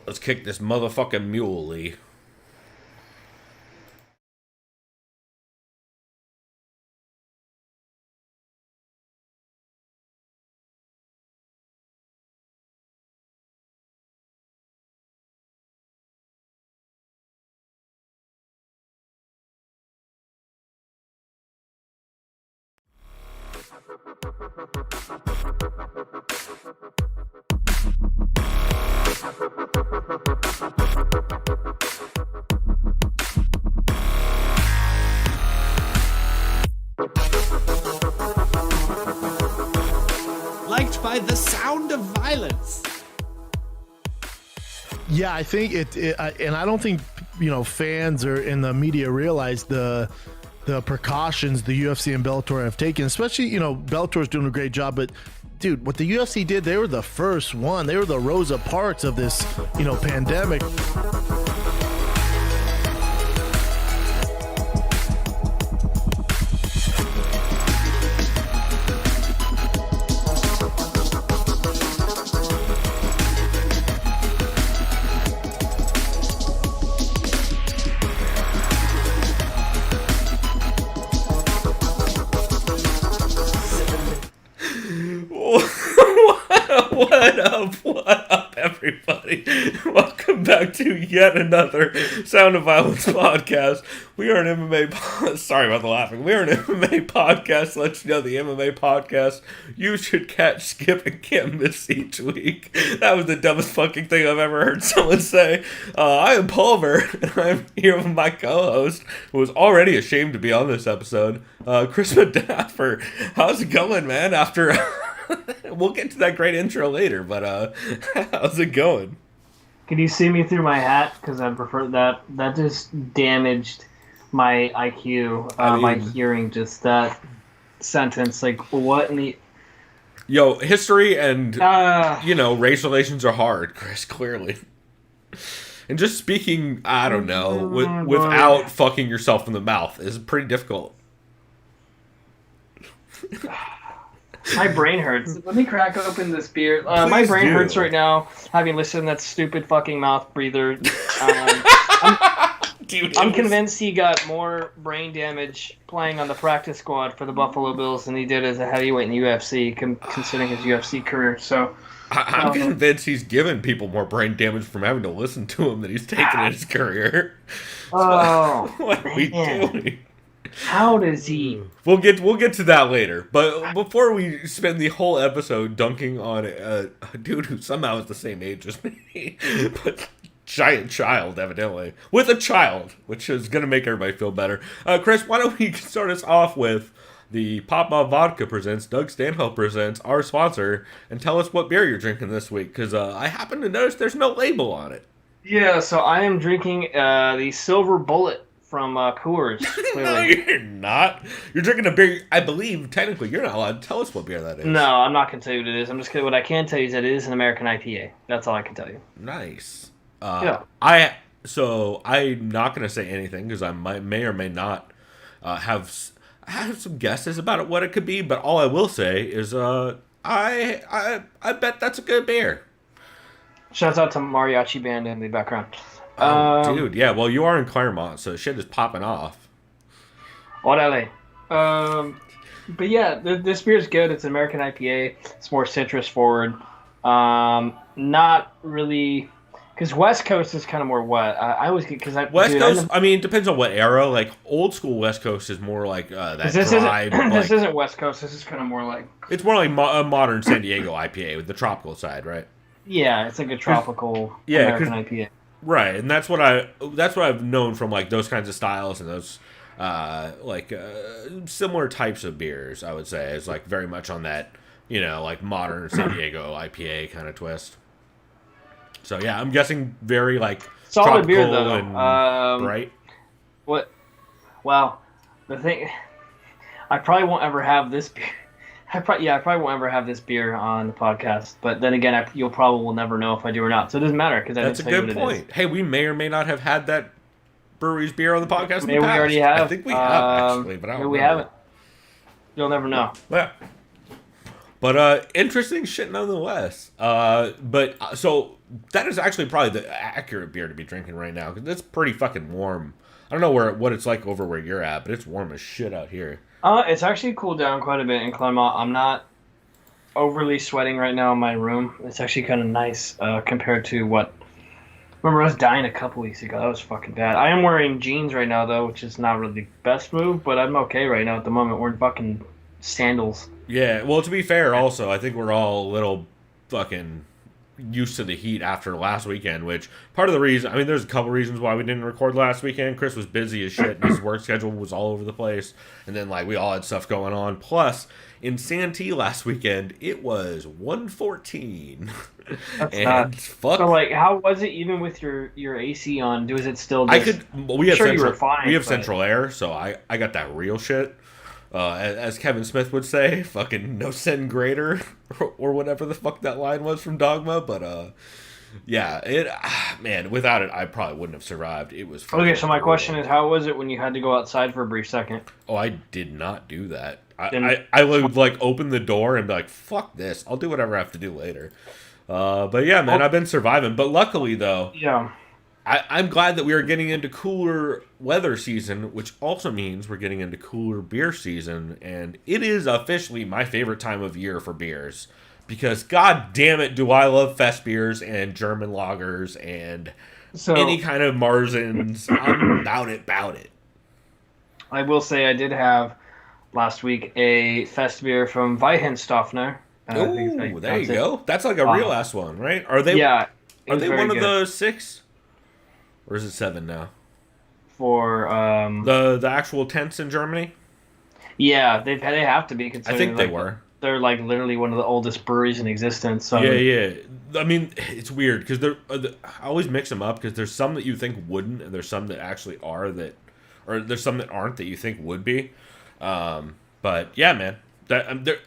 Let's kick this motherfucking muley. Liked by the sound of violence. Yeah, I think and I don't think fans or in the media realize the precautions the UFC and Bellator have taken. Especially, Bellator's doing a great job, but dude, what the UFC did, they were the first one. They were the Rosa Parks of this, pandemic. What up, everybody? Welcome back to yet another Sound of Violence podcast. We are an MMA. Sorry about the laughing. We are an MMA podcast. Let you know the MMA podcast you should catch, skip, and can't miss each week. That was the dumbest fucking thing I've ever heard someone say. I am Pulver, and I'm here with my co-host, who was already ashamed to be on this episode, Chris Madaffer. How's it going, man? After. We'll get to that great intro later, but how's it going? Can you see me through my hat? Because I prefer that. That just damaged my IQ, my hearing. Just that sentence. Like, what in the... Yo, history and, race relations are hard, Chris, clearly. And just speaking, I don't know, without fucking yourself in the mouth is pretty difficult. My brain hurts. Let me crack open this beer. My brain hurts right now, having listened to that stupid fucking mouth breather. I'm convinced he got more brain damage playing on the practice squad for the Buffalo Bills than he did as a heavyweight in the UFC, considering his UFC career. So I'm convinced he's given people more brain damage from having to listen to him than he's taken in his career. What are we doing? How does he? We'll get to that later. But before we spend the whole episode dunking on a dude who somehow is the same age as me, but giant child, evidently, with a child, which is going to make everybody feel better. Chris, why don't we start us off with the Papa Vodka presents, Doug Stanhope presents, our sponsor, and tell us what beer you're drinking this week, because I happen to notice there's no label on it. Yeah, so I am drinking the Silver Bullet from Coors. No, you're not. You're drinking a beer. I believe technically you're not allowed to tell us what beer that is. No, I'm not gonna tell you what it is. I'm just gonna. What I can tell you is that it is an American IPA. That's all I can tell you. Nice. Yeah. I'm not gonna say anything because I may or may not have some guesses about it, what it could be. But all I will say is I bet that's a good beer. Shouts out to Mariachi Band in the background. Dude, yeah, well, you are in Claremont, so shit is popping off. Orale. But yeah, this beer is good. It's an American IPA. It's more citrus forward. Not really, because West Coast is kind of more wet. I always get West Coast. I mean, it depends on what era. Like old school West Coast is more like that dry. This isn't West Coast. This is kind of more like. It's more like a modern San Diego IPA with the tropical side, right? Yeah, it's like a tropical American IPA. Right, and that's what I've known from like those kinds of styles and those similar types of beers. I would say is like very much on that like modern San Diego IPA kind of twist. So yeah, I'm guessing very like solid beer though, and bright. What? Well, the thing, I probably won't ever have this beer. I probably won't ever have this beer on the podcast. But then again, you'll probably will never know if I do or not. So it doesn't matter because that's a good point. Hey, we may or may not have had that brewery's beer on the podcast. Maybe we already have. I think we have actually, but I don't. Maybe we haven't. You'll never know. Yeah. But interesting shit nonetheless. So that is actually probably the accurate beer to be drinking right now because it's pretty fucking warm. I don't know what it's like over where you're at, but it's warm as shit out here. It's actually cooled down quite a bit in Claremont. I'm not overly sweating right now in my room. It's actually kind of nice compared to what. Remember, I was dying a couple weeks ago. That was fucking bad. I am wearing jeans right now though, which is not really the best move, but I'm okay right now at the moment. We're in fucking sandals. Yeah, well, to be fair, also, I think we're all a little fucking used to the heat after last weekend, which part of the reason, I mean, there's a couple reasons why we didn't record last weekend. Chris was busy as shit, and his work schedule was all over the place, and then, like, we all had stuff going on. Plus, in Santee last weekend, it was 114. That's and not. fuck. So, like, how was it even with your AC on? Was it still just... We have sure central, you were fine, we have but... central air, so I got that real shit. As Kevin Smith would say, fucking no sin greater, or whatever the fuck that line was from Dogma. But man, without it, I probably wouldn't have survived. It was Okay, so my question is, how was it when you had to go outside for a brief second? Oh, I did not do that. I would like open the door and be like, "Fuck this! I'll do whatever I have to do later." But yeah, man, I've been surviving. But luckily, though, yeah. I'm glad that we are getting into cooler weather season, which also means we're getting into cooler beer season, and it is officially my favorite time of year for beers, because god damn it do I love fest beers and German lagers and any kind of Marzens. I'm about it. I will say I did have last week a fest beer from Weihenstoffner. Oh, there you go. That's like a real ass one, right? Are they? Yeah. Are they one of the 6? Or is it 7 now? For the actual tents in Germany? Yeah, they have to be. I think they were. They're like literally one of the oldest breweries in existence. So. Yeah. I mean, it's weird because I always mix them up because there's some that you think wouldn't, and there's some that actually are or there's some that aren't that you think would be. But yeah, man,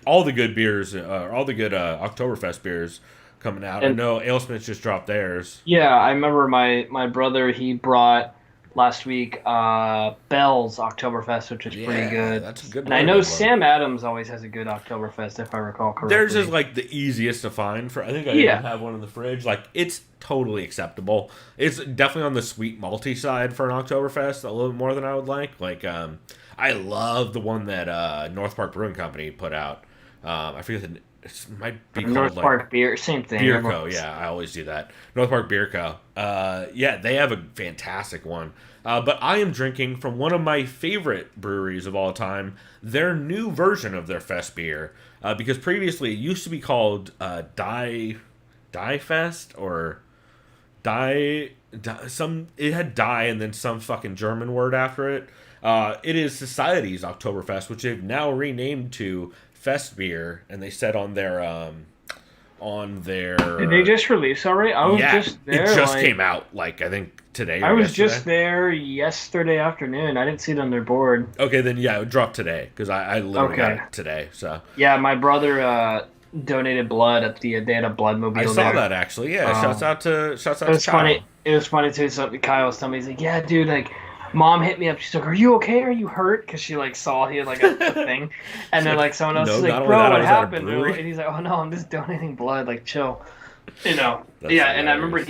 all the good beers, all the good Oktoberfest beers. Coming out. I know AleSmith just dropped theirs. Yeah, I remember my brother, he brought last week Bell's Oktoberfest, which is pretty good. That's a good one. And I know Sam Adams always has a good Oktoberfest, if I recall correctly. Theirs is like the easiest to find. I think I even have one in the fridge. Like, it's totally acceptable. It's definitely on the sweet malty side for an Oktoberfest, a little bit more than I would like. Like, I love the one that North Park Brewing Company put out. I forget the it might be North called Park Beer, same thing. Beer Co. Yeah, I always do that. North Park Beer Co. Yeah, they have a fantastic one. But I am drinking from one of my favorite breweries of all time, their new version of their fest beer. Because previously it used to be called Die Fest or Die some. It had Die and then some fucking German word after it. It is Society's Oktoberfest, which they've now renamed to Fest beer, and they said on their Did they just release already? I was just there. It just came out like I think today. I was just there yesterday afternoon. I didn't see it on their board. Okay, then yeah, it dropped today because I literally got it today. So yeah, my brother donated blood at they had a blood mobile. I saw that actually. Yeah, shouts out to it was Kyle. Funny. It was funny too. Something Kyle was telling me, he's like, "Yeah, dude, like." Mom hit me up. She's like, "Are you okay? Are you hurt?" Because she like saw he had like a thing, and then like someone else is like, "Bro, what happened?" And he's like, "Oh no, I'm just donating blood. Like, chill." You know. That's hilarious. And I remember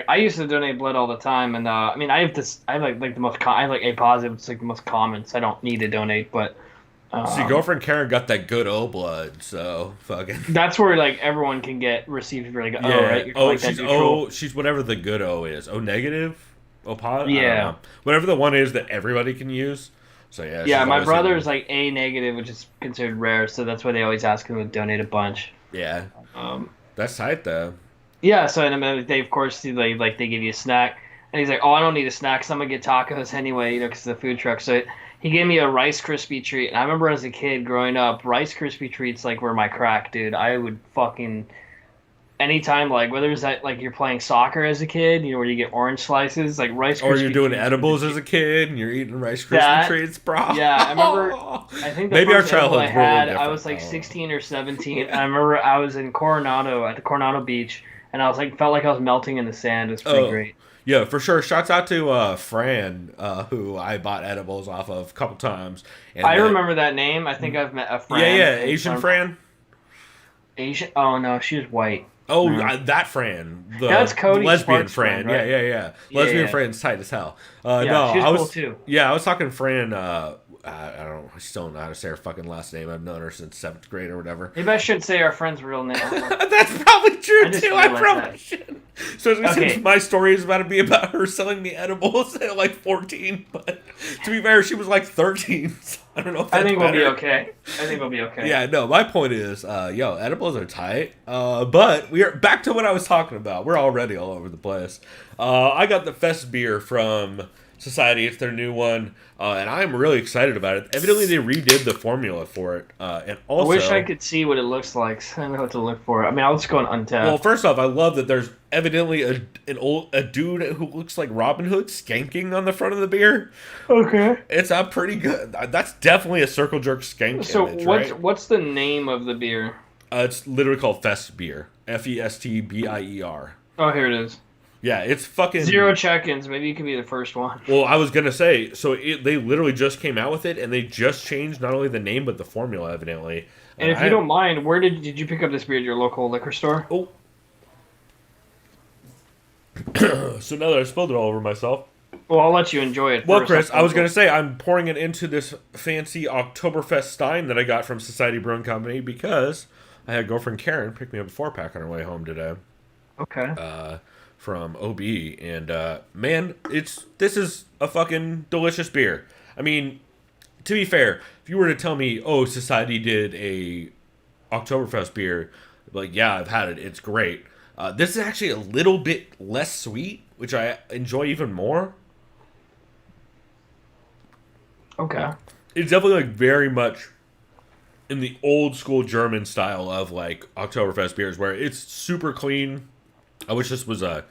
I used to donate blood all the time, and I mean, I have like the most I have like A positive. It's like the most common, so I don't need to donate. But so your girlfriend Karen got that good O blood, so fucking. That's where like everyone can receive for like right. She's whatever the good O is. O negative. Opod? Yeah. Whatever the one is that everybody can use. So yeah. Yeah, my brother is like A negative, which is considered rare, so that's why they always ask him to donate a bunch. Yeah. That's tight though. Yeah, so and then they of course they give you a snack, and he's like, "Oh, I don't need a snack, so I'm gonna get tacos anyway, because of the food truck." So he gave me a Rice Krispie treat, and I remember as a kid growing up, Rice Krispie treats like were my crack, dude. I would fucking. Anytime, like, whether it's that, like, you're playing soccer as a kid, where you get orange slices, like, Rice Krispie. Or you're doing edibles as a kid, and you're eating Rice Krispie treats, bro. Yeah, I remember, I think the first edible I had, I was, like, 16 or 17. I remember I was in Coronado, at the Coronado Beach, and I was, like, felt like I was melting in the sand. It was pretty great. Yeah, for sure. Shouts out to Fran, who I bought edibles off of a couple times. And I remember that name. I think I've met a Fran. Yeah, Asian Fran. Asian? Oh no, she was white. Oh, No. that Fran, That's Cody lesbian Sparks' Fran. friend, right? Yeah. Yeah, Lesbian yeah. Fran's tight as hell. Yeah, No, she's I was cool too. Yeah, I was talking Fran. I don't know. I still don't know how to say her fucking last name. I've known her since 7th grade or whatever. Maybe I should say our friend's real name. That's probably true I just too. I realized probably that. should. So Okay. since my story is about to be about her selling me edibles at like 14, but to be fair, she was like 13. So I don't know if I that's think we'll be better. okay. I think we'll be okay. Yeah, no, my point is, edibles are tight. But we are back to what I was talking about. We're already all over the place. I got the Fest beer from Society. It's their new one, and I'm really excited about it. Evidently, they redid the formula for it, and also, I wish I could see what it looks like. So I know what to look for. I mean, I'll just go on Untapped. Well, first off, I love that there's evidently a dude who looks like Robin Hood skanking on the front of the beer. Okay. It's a pretty good. That's definitely a circle jerk skank So image, what's right? what's the name of the beer? It's literally called Fest beer. Festbier. Oh, here it is. Yeah, it's fucking 0 check-ins. Maybe you could be the first one. Well, I was gonna say, so they literally just came out with it, and they just changed not only the name but the formula, evidently. And if you don't mind, where did you pick up this beer at your local liquor store? Oh. So now that I spilled it all over myself. Well, I'll let you enjoy it. Well, first. Chris, I was gonna say I'm pouring it into this fancy Oktoberfest Stein that I got from Society Brewing Company because I had girlfriend Karen pick me up a 4-pack on her way home today. Okay. From OB, and man, this is a fucking delicious beer. I mean, to be fair, if you were to tell me, oh, Society did a Oktoberfest beer, like, yeah, I've had it, it's great. This is actually a little bit less sweet, which I enjoy even more. Okay. It's definitely like very much in the old school German style of like Oktoberfest beers, where it's super clean. I wish this was a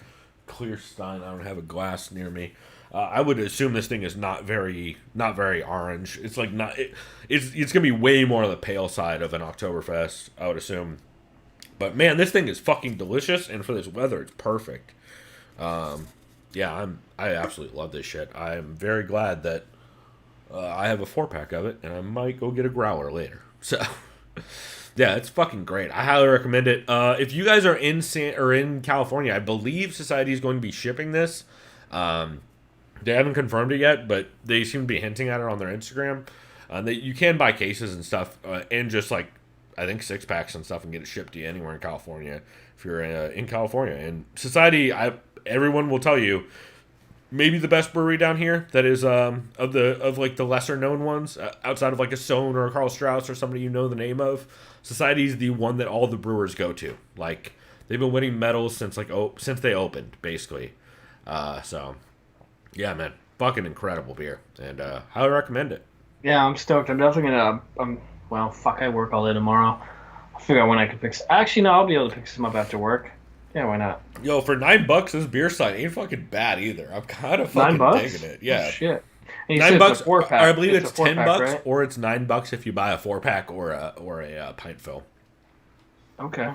clear Stein. I don't have a glass near me. I would assume this thing is not very orange. It's like not. It's gonna be way more on the pale side of an Oktoberfest, I would assume. But man, this thing is fucking delicious, and for this weather, it's perfect. Yeah, I absolutely love this shit. I am very glad that I have a 4-pack of it, and I might go get a growler later. So. Yeah, it's fucking great. I highly recommend it. If you guys are in California, I believe Society is going to be shipping this. They haven't confirmed it yet, but they seem to be hinting at it on their Instagram. You can buy cases and stuff, and just like I think 6-packs and stuff, and get it shipped to you anywhere in California if you're in California. And Society, everyone will tell you, maybe the best brewery down here that is of like the lesser known ones outside of like a Stone or a Carl Strauss or somebody you know the name of. Society is the one that all the brewers go to. Like they've been winning medals since since they opened, basically. So yeah, man, fucking incredible beer, and highly recommend it. Yeah, I'm stoked. I'm definitely gonna. Well, fuck, I work all day tomorrow. I'll figure out when I can pick. Actually, no, I'll be able to pick some up after work. Yeah, why not? Yo, for $9, this beer sign ain't fucking bad either. I'm kind of fucking $9? digging it. Yeah. Oh, shit. And you $9, said it's a 4-pack. or I believe it's a 4-pack, $10, right? or it's $9 if you buy a 4-pack or a pint fill. Okay.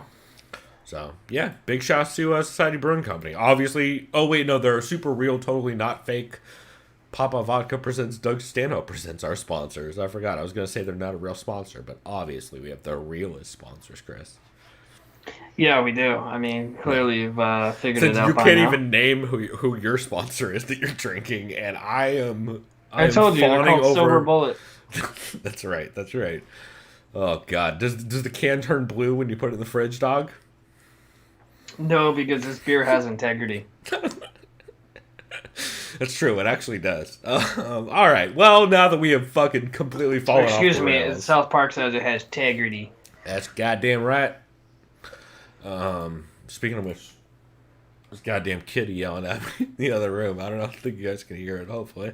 So yeah, big shouts to Society Brewing Company. Obviously, oh wait, no, they're super real, totally not fake. Papa Vodka presents Doug Stanhope presents our sponsors. I forgot. I was gonna say they're not a real sponsor, but obviously we have the realest sponsors, Chris. Yeah, we do. I mean, clearly you've figured Since it out you by can't now. even name who your sponsor is that you're drinking, and I I told you, they're fawning called Silver over. Bullet. That's right. That's right. Oh God, does the can turn blue when you put it in the fridge, dog? No, because this beer has integrity. That's true. It actually does. All right. Well, now that we have fucking completely fallen off Excuse the me, rails, South Park says it has integrity. that's goddamn right. Speaking of which, this goddamn kitty yelling at me in the other room. I don't think you guys can hear it. Hopefully.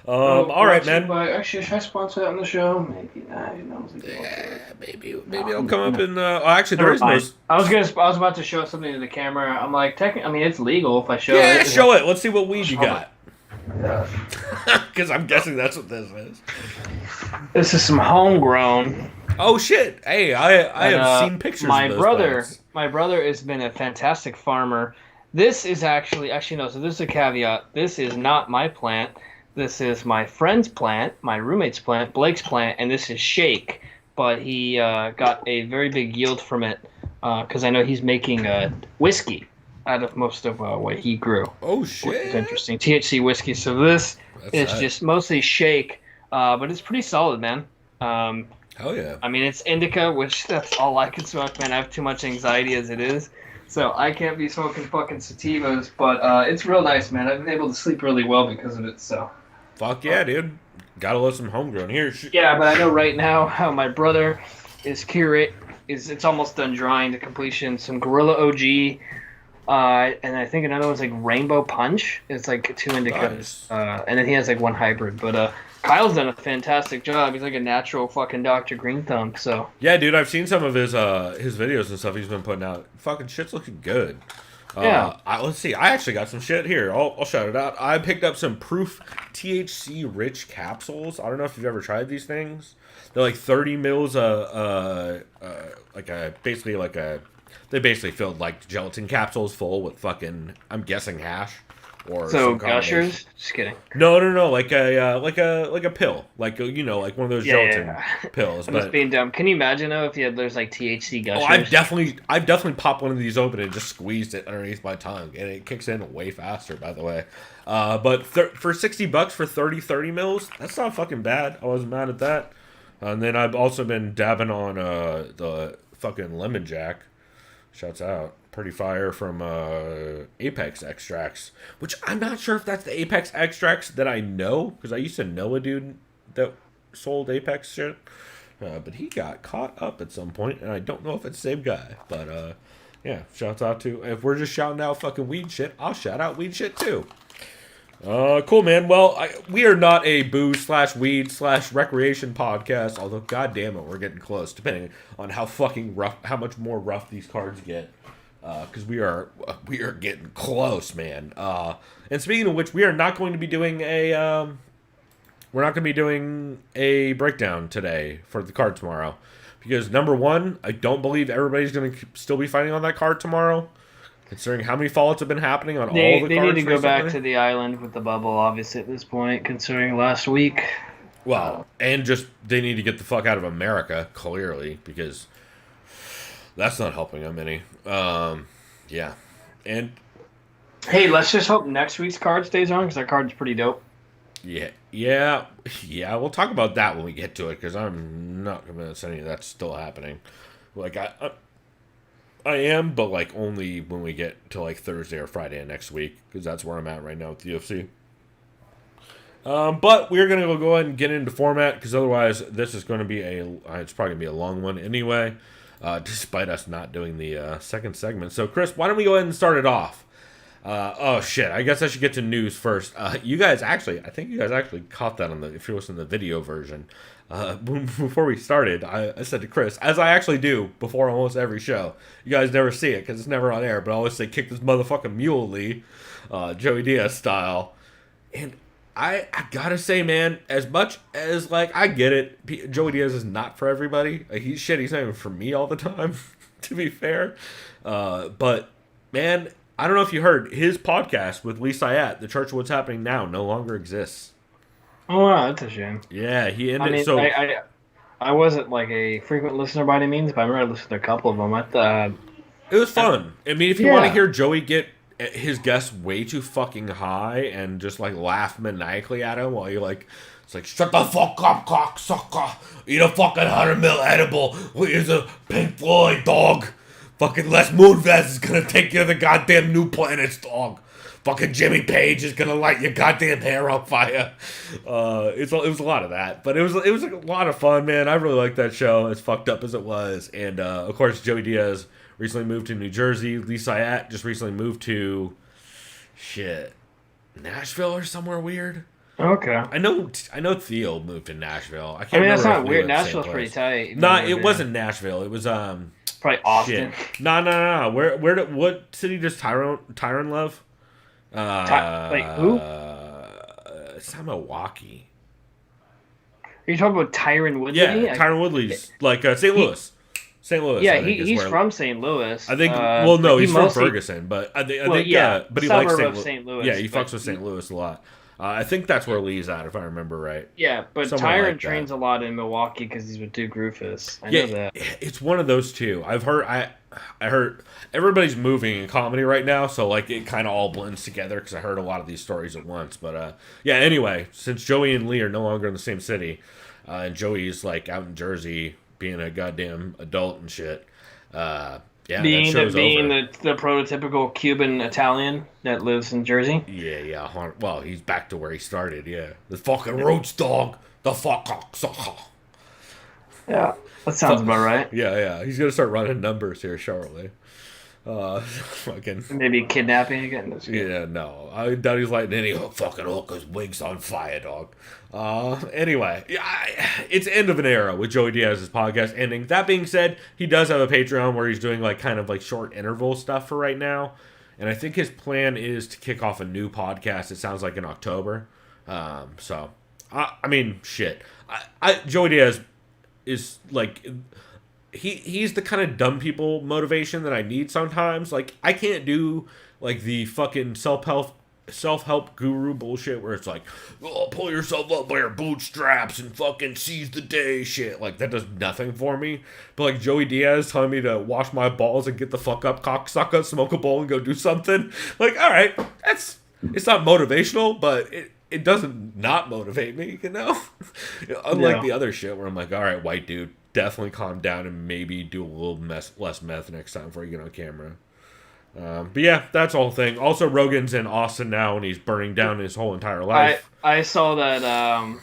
All right, man. Actually, should I sponsor that on the show? Maybe not. Who knows? Maybe it'll come up in. Actually, there is no. I was about to show something to the camera. I'm like, I mean, it's legal if I show it. Yeah, show it. Let's see what weed you Show got. Because I'm guessing that's what this is. This is some homegrown. Oh shit! Hey, I have seen pictures. My of those brother, plants. my brother has been a fantastic farmer. This is actually no. So this is a caveat. This is not my plant. This is my friend's plant, my roommate's plant, Blake's plant, and this is Shake. but he got a very big yield from it because I know he's making whiskey out of most of what he grew. Oh Which is shit! interesting. THC whiskey. So this That's is just mostly shake, but it's pretty solid, man. Hell yeah! I mean, it's indica, which that's all I can smoke, man. I have too much anxiety as it is. So I can't be smoking fucking sativas, but it's real nice, man. I've been able to sleep really well because of it, so. Fuck yeah, dude! Gotta love some homegrown here. Yeah, but I know right now how my brother is it's almost done drying to completion. Some Gorilla OG, and I think another one's like Rainbow Punch. It's like 2 indicas, Nice. and then he has like 1 hybrid. But Kyle's done a fantastic job. He's like a natural fucking Dr. Green Thumb. So Yeah, dude, I've seen some of his videos and stuff he's been putting out. Fucking shit's looking good. Yeah. Let's see. I actually got some shit here. I'll shout it out. I picked up some Proof THC rich capsules. I don't know if you've ever tried these things. They're like 30 mils. They basically filled like gelatin capsules full with fucking, I'm guessing, hash. Or so some combination. Gushers, just kidding. No, like a pill, like like one of those gelatin pills. I'm but just being dumb. Can you imagine though if there's like THC Gushers? I've definitely popped one of these open and just squeezed it underneath my tongue, and it kicks in way faster. By the way, but for $60 for 30 mils, that's not fucking bad. I wasn't mad at that. And then I've also been dabbing on the fucking lemon jack. Shouts out. Pretty fire from Apex Extracts, which I'm not sure if that's the Apex Extracts that I know, because I used to know a dude that sold Apex shit, but he got caught up at some point, and I don't know if it's the same guy. But yeah, shouts out to, if we're just shouting out fucking weed shit, I'll shout out weed shit too. Cool, man. Well, we are not a booze/weed/recreation podcast, although goddamn it, we're getting close, depending on how fucking rough, how much more rough these cards get. Because we are getting close, man. And speaking of which, we are not going to be doing a breakdown today for the card tomorrow, because number one, I don't believe everybody's going to still be fighting on that card tomorrow, considering how many fallouts have been happening on all the cards. They need to go recently. Back to the island with the bubble, obviously at this point, considering last week. Well, and just they need to get the fuck out of America, clearly, because that's not helping them any. Yeah. And hey, let's just hope next week's card stays on, because that card's pretty dope. Yeah. We'll talk about that when we get to it, because I'm not convinced any of that's still happening. Like I am, but like only when we get to like Thursday or Friday of next week, because that's where I'm at right now with the UFC. But we're gonna go ahead and get into format, because otherwise this is going to be it's probably gonna be a long one anyway. Despite us not doing the second segment. So, Chris, why don't we go ahead and start it off? Oh, shit. I guess I should get to news first. I think you guys actually caught that if you listen to the video version. Before we started, I said to Chris, as I actually do before almost every show, you guys never see it because it's never on air, but I always say, kick this motherfucking mule, Lee, Joey Diaz style. And I gotta say, man, as much as, like, I get it, Joey Diaz is not for everybody. Like, he's not even for me all the time, to be fair. But, man, I don't know if you heard, his podcast with Lee Syatt, The Church of What's Happening Now, no longer exists. Oh, wow, that's a shame. Yeah, he ended, I wasn't, like, a frequent listener by any means, but I remember I listened to a couple of them. It was fun. I mean, if you want to hear Joey get his guests way too fucking high and just like laugh maniacally at him while you're like, it's like, shut the fuck up, cocksucker, eat a fucking 100 mil edible, here's a Pink Floyd, dog, fucking Les Moonves is gonna take you to the goddamn new planets, dog, fucking Jimmy Page is gonna light your goddamn hair on fire. It was a lot of that, but it was a lot of fun, man. I really liked that show, as fucked up as it was. And of course, Joey Diaz recently moved to New Jersey. Lee Syatt just recently moved to Nashville or somewhere weird. Okay. I know Theo moved to Nashville. I can't remember. That's not weird. Nashville's pretty tight. Nah, it wasn't Nashville. It was probably Austin. No. What city does Tyron love? Wait, who? It's not Milwaukee. Are you talking about Tyron Woodley? Yeah, Tyron Woodley's like St. Louis. St. Louis. Yeah, he's from St. Louis. I think. He's from Ferguson, but I think. But he likes St. Louis. Yeah, he fucks with St. Louis a lot. I think that's where Lee's at, if I remember right. Yeah, but Somewhere Tyron like trains a lot in Milwaukee because he's with Duke Rufus. I Yeah, know that. it's one of those two. I heard everybody's moving in comedy right now, so like it kind of all blends together because I heard a lot of these stories at once. But yeah, anyway, since Joey and Lee are no longer in the same city, and Joey's like out in Jersey being a goddamn adult and shit. Yeah, being that show's over. the prototypical Cuban Italian that lives in Jersey. Yeah. Well, he's back to where he started. Yeah, the fucking roach dog, the fuck sucker. Yeah, that sounds about right. Yeah. He's gonna start running numbers here shortly. Fucking maybe kidnapping again. Yeah, no. I doubt he's lighting any fucking hooker's wigs on fire, dog. Anyway, it's end of an era with Joey Diaz's podcast ending. That being said, he does have a Patreon where he's doing like kind of like short interval stuff for right now. And I think his plan is to kick off a new podcast, it sounds like in October. So, I mean, shit. Joey Diaz is like... He's the kind of dumb people motivation that I need sometimes. Like, I can't do, like, the fucking self-help guru bullshit where it's like, oh, pull yourself up by your bootstraps and fucking seize the day shit. Like, that does nothing for me. But, like, Joey Diaz telling me to wash my balls and get the fuck up, cocksucker, smoke a bowl and go do something. Like, all right, it's not motivational, but it doesn't not motivate me, you know? Unlike the other shit where I'm like, all right, white dude, definitely calm down and maybe do a little less meth next time before you get on camera. But yeah, that's the whole thing. Also, Rogan's in Austin now and he's burning down his whole entire life. I saw that.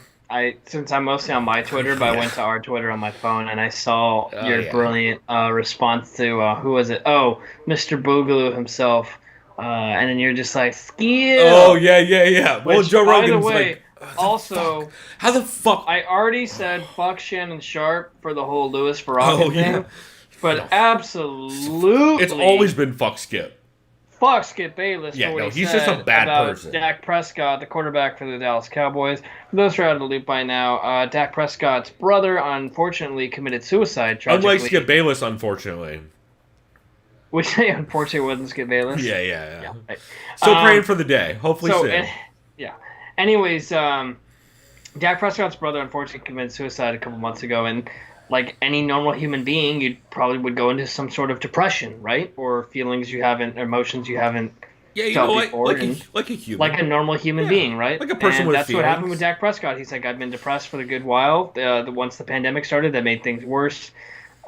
Since I'm mostly on my Twitter, but I went to our Twitter on my phone and I saw your brilliant response to who was it? Oh, Mr. Boogaloo himself. And then you're just like, skill. Oh yeah. Well, Joe Rogan's like. Also, how the fuck? I already said fuck Shannon Sharp for the whole Louis Farrakhan thing, but absolutely, it's always been fuck Skip. Fuck Skip Bayless. Yeah, for what he's just a bad person. Dak Prescott, the quarterback for the Dallas Cowboys. For those who are out of the loop by now, Dak Prescott's brother unfortunately committed suicide. Tragically. Unlike Skip Bayless, unfortunately. Which they unfortunately wasn't Skip Bayless. Yeah. Right. So praying for the day. Hopefully soon. Anyways, Dak Prescott's brother unfortunately committed suicide a couple months ago, and like any normal human being, you probably would go into some sort of depression, right? Or feelings you haven't, emotions you haven't felt before. Like a human. Like a normal human being, right? Like a person with that's feelings. what happened with Dak Prescott. He's like, I've been depressed for a good while. Once the pandemic started, that made things worse.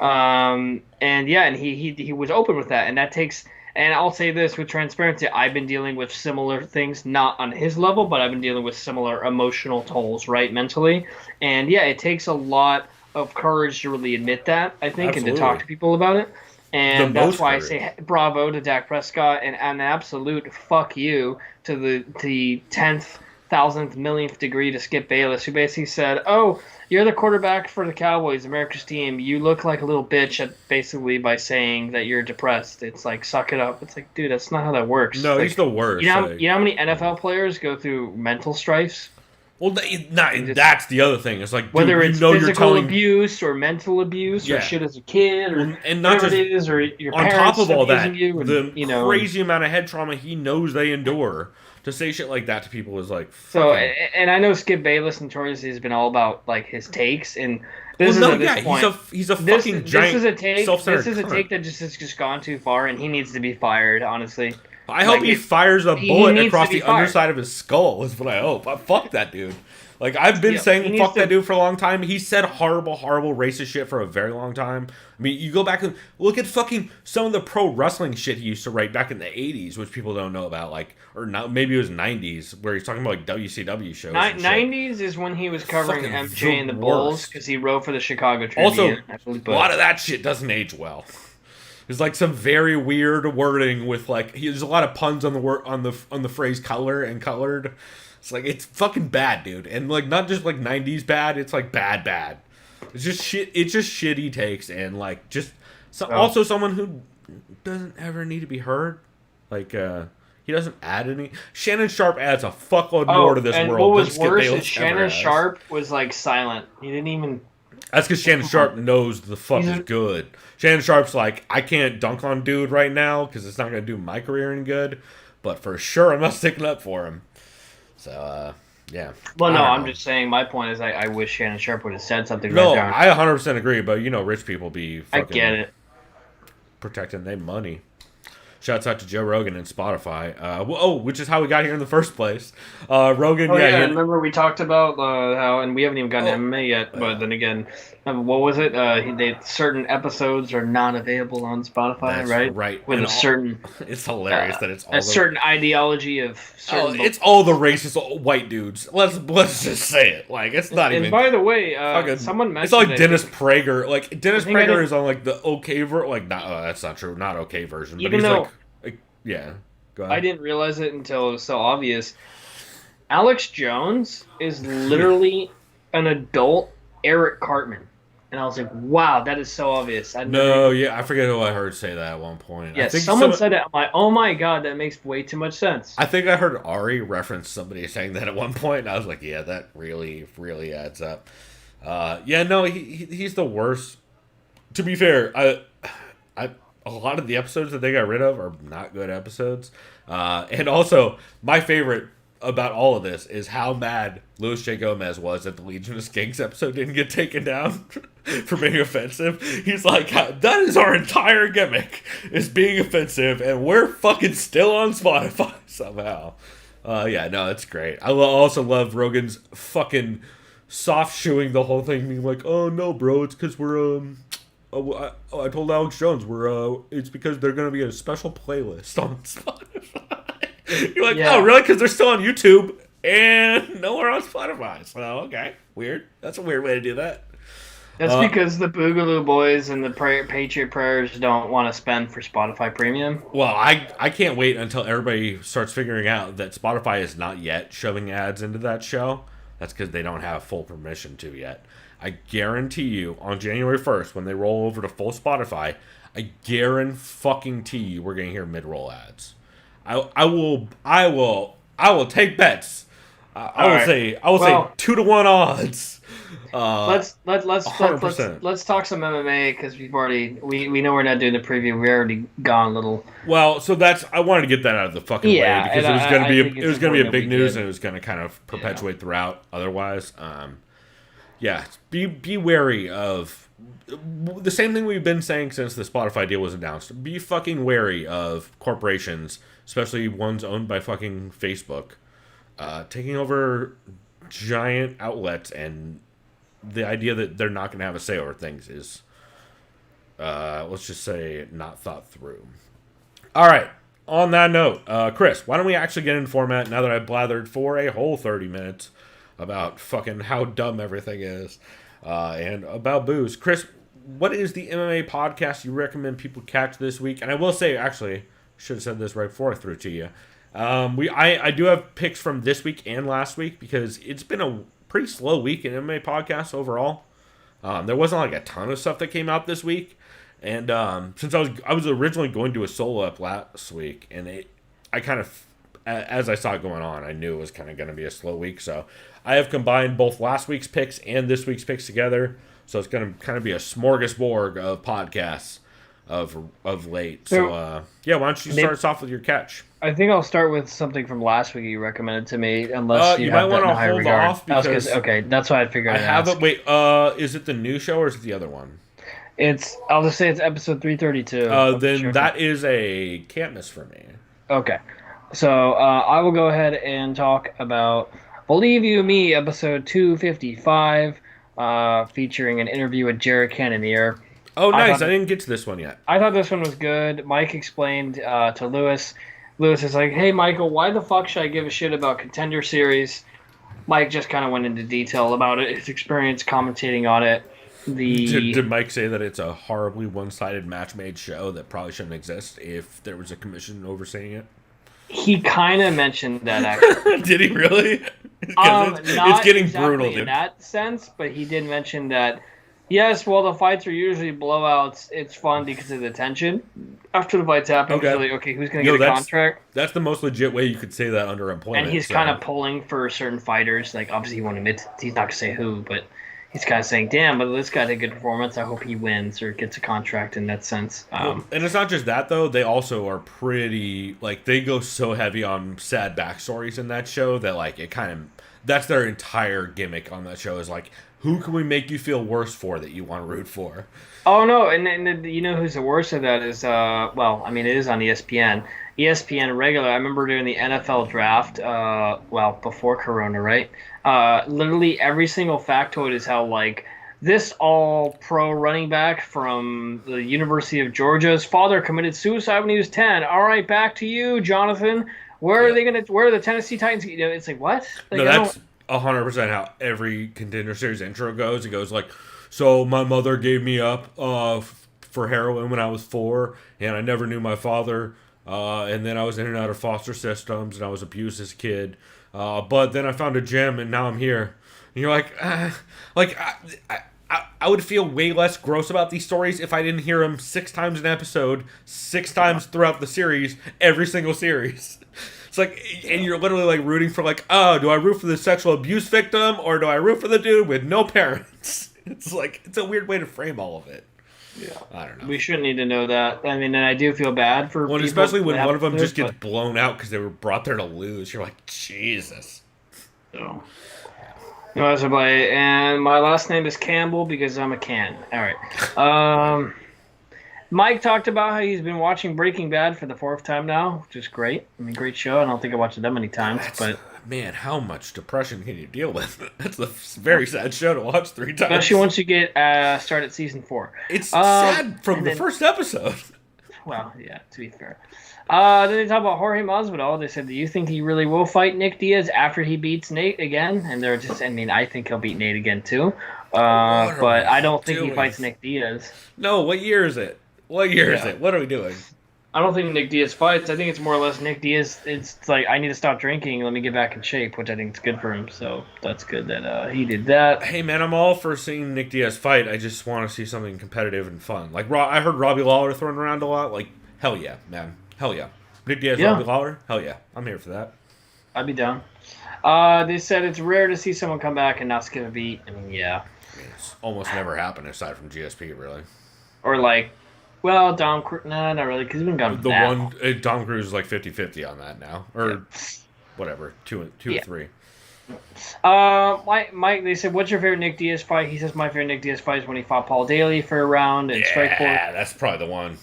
And he was open with that, and that takes... And I'll say this with transparency, I've been dealing with similar things, not on his level, but I've been dealing with similar emotional tolls, right, mentally. And yeah, it takes a lot of courage to really admit that, I think, and to talk to people about it. And that's why I say bravo to Dak Prescott and an absolute fuck you to the 10th, 1000th, millionth degree to Skip Bayless, who basically said, oh, you're the quarterback for the Cowboys, America's team. You look like a little bitch basically by saying that you're depressed. It's like, suck it up. It's like, dude, that's not how that works. No, like, he's the worst. You know how many NFL players go through mental strifes? Well, that's the other thing. It's like, dude, whether it's physical you're abuse or mental abuse or shit as a kid or and not whatever just, it is, or your on parents top of all that, you and, the crazy amount of head trauma he knows they endure. To say shit like that to people is like... So, and I know Skip Bayless notoriously has been all about, like, his takes, and this point... He's a fucking giant self-centered This is a take that has just gone too far, and he needs to be fired, honestly. I hope he fires a bullet across the underside of his skull, is what I hope. Fuck that dude. Like, I've been saying fuck that dude for a long time. He said horrible, horrible racist shit for a very long time. I mean, you go back and look at fucking some of the pro wrestling shit he used to write back in the 80s, which people don't know about, like, or not, maybe it was 90s, where he's talking about, like, WCW shows. 90s is when he was covering MJ and the Bulls, because he wrote for the Chicago Tribune. Also, a lot of that shit doesn't age well. There's like some very weird wording with like there's a lot of puns on the phrase color and colored. It's like it's fucking bad, dude. And like not just like 90s bad, it's like bad. It's just shit. It's just shitty takes and like just also someone who doesn't ever need to be heard. Like he doesn't add any. Shannon Sharp adds a fuckload more to this and world. What was worse is Shannon Sharp was like silent. He didn't even. That's because Shannon Sharp knows the fuck is good. Shannon Sharp's like, I can't dunk on dude right now because it's not going to do my career any good. But for sure, I'm not sticking up for him. So, yeah. Well, no, I don't I'm know. just saying. My point is, I wish Shannon Sharp would have said something. No, right there. I 100% agree, but rich people be I fucking get it. protecting their money. Shouts out to Joe Rogan and Spotify. Which is how we got here in the first place. Rogan, Oh yeah, he- remember we talked about how, and we haven't even gotten to MMA yet. But then again, what was it? Certain episodes are not available on Spotify, That's right? right. With And a certain it's hilarious that it's all a certain ideology of certain. it's all the racist white dudes. Let's just say it. Like it's not and even. by the way, Fucking, someone mentioned it's like I Dennis think- Prager. Like Dennis I think I Prager did- is on like the okay like not that's not true, not okay version. But Even he's though- like yeah. Go ahead. I didn't realize it until it was so obvious. Alex Jones is literally an adult Eric Cartman. And I was like, wow, that is so obvious. I forget who I heard say that at one point. Yeah, I think someone said it. I'm like, oh my god, that makes way too much sense. I think I heard Ari reference somebody saying that at one point, and I was like, yeah, that really, really adds up. He's the worst. To be fair, a lot of the episodes that they got rid of are not good episodes. And also, my favorite about all of this is how mad Louis J. Gomez was that the Legion of Skanks episode didn't get taken down for being offensive. He's like, that is our entire gimmick, is being offensive, and we're fucking still on Spotify somehow. It's great. I also love Rogan's fucking soft shoeing the whole thing, being like, oh no, bro, it's because we're, I told Alex Jones it's because they're gonna be a special playlist on Spotify. You're like, Yeah. oh really? Because they're still on YouTube and nowhere on Spotify. So okay, weird. That's a weird way to do that. That's because the Boogaloo Boys and the Patriot Prayers don't want to spend for Spotify Premium. Well, I can't wait until everybody starts figuring out that Spotify is not yet shoving ads into that show. That's because they don't have full permission to yet. I guarantee you, on January 1st, when they roll over to full Spotify, I guarantee you we're gonna hear mid-roll ads. I will take bets. I will say 2-1 odds. Let's 100%. let's talk some MMA because we know we're not doing the preview. We already gone a little. Well, so I wanted to get that out of the fucking way because it was going to be a big news and it was going to kind of perpetuate throughout. Otherwise, be wary of the same thing we've been saying since the Spotify deal was announced. Be fucking wary of corporations, especially ones owned by fucking Facebook, taking over giant outlets, and the idea that they're not going to have a say over things is, let's just say, not thought through. All right. On that note, Chris, why don't we actually get in format now that I blathered for a whole 30 minutes about fucking how dumb everything is and about booze. Chris, what is the MMA podcast you recommend people catch this week? And I will say, actually, should have said this right before I threw it to you. I do have picks from this week and last week because it's been a pretty slow week in MMA podcasts overall. There wasn't like a ton of stuff that came out this week, and since I was originally going to a solo up last week, and I kind of, as I saw it going on, I knew it was kind of going to be a slow week. So I have combined both last week's picks and this week's picks together. So it's going to kind of be a smorgasbord of podcasts of late. So why don't you start us off with your catch? I think I'll start with something from last week you recommended to me, unless you have might that want in to high hold regard. off because okay, that's why I figured. I have it. Wait, is it the new show or is it the other one? I'll just say it's episode 332. Then that is a can't miss for me. Okay, so I will go ahead and talk about Believe You Me, episode 255, featuring an interview with Jared Cannonier. Oh, nice! I didn't get to this one yet. I thought this one was good. Mike explained to Lewis. Lewis is like, hey, Michael, why the fuck should I give a shit about Contender Series? Mike just kind of went into detail about it, his experience commentating on it. Did Mike say that it's a horribly one-sided match-made show that probably shouldn't exist if there was a commission overseeing it? He kind of mentioned that, actually. Did he really? Not it's getting exactly brutal, dude. in that sense, but he did mention that, yes, while the fights are usually blowouts, it's fun because of the tension. After the fights happen, Okay. you're like, okay, who's going to get a contract? That's the most legit way you could say that under employment. And he's kind of pulling for certain fighters. Like, obviously, he won't admit he's not going to say who, but he's kind of saying, "Damn, but this guy did a good performance. I hope he wins or gets a contract in that sense." And it's not just that though; they also are pretty like they go so heavy on sad backstories in that show that like it kind of that's their entire gimmick on that show is like, who can we make you feel worse for that you want to root for? Oh no, and you know who's the worst of that is well, I mean it is on ESPN. ESPN regular. I remember during the NFL draft, well before Corona, right? Literally every single factoid is how like this all-pro running back from the University of Georgia's father committed suicide when he was 10. All right, back to you, Jonathan. Where are they gonna? Where are the Tennessee Titans? You know, it's like what? Like, no, that's 100% how every Contender Series intro goes. It goes like, so my mother gave me up for heroin when I was 4, and I never knew my father. And then I was in and out of foster systems, and I was abused as a kid. But then I found a gym, and now I'm here. And you're like, I would feel way less gross about these stories if I didn't hear them 6 times an episode, 6 times throughout the series, every single series. It's like, and you're literally like rooting for like, oh, do I root for the sexual abuse victim or do I root for the dude with no parents? It's like, it's a weird way to frame all of it. Yeah, I don't know. We shouldn't need to know that. I mean, and I do feel bad for people, especially when one of them just gets blown out because they were brought there to lose. You're like, Jesus. So, no, that's about it. And my last name is Campbell because I'm a can. All right. Mike talked about how he's been watching Breaking Bad for the 4th time now, which is great. I mean, great show. I don't think I watched it that many times, but man, how much depression can you deal with? That's a very sad show to watch 3 times. Especially once you get start at season 4. It's sad from the first episode. Well, yeah, to be fair. Then they talk about Jorge Masvidal. They said, do you think he really will fight Nick Diaz after he beats Nate again? And they're just, I mean, I think he'll beat Nate again too. But I don't think he fights Nick Diaz. No, what year is it? What year is it? What are we doing? I don't think Nick Diaz fights. I think it's more or less Nick Diaz. It's like, I need to stop drinking. Let me get back in shape, which I think is good for him. So that's good that he did that. Hey, man, I'm all for seeing Nick Diaz fight. I just want to see something competitive and fun. Like, I heard Robbie Lawler thrown around a lot. Like, hell yeah, man. Hell yeah. Nick Diaz, Robbie Lawler? Hell yeah. I'm here for that. I'd be down. They said it's rare to see someone come back and not skip a beat. I mean, yeah. I mean, it's almost never happened aside from GSP, really. Or like, well, Dom Cruz, nah, not really, because we've been gone Dom Cruz is like 50-50 on that now. Or whatever, 2 or 3. Mike, they said, what's your favorite Nick Diaz fight? He says, my favorite Nick Diaz fight is when he fought Paul Daly for a round and Strikeforce. Yeah, that's probably the one.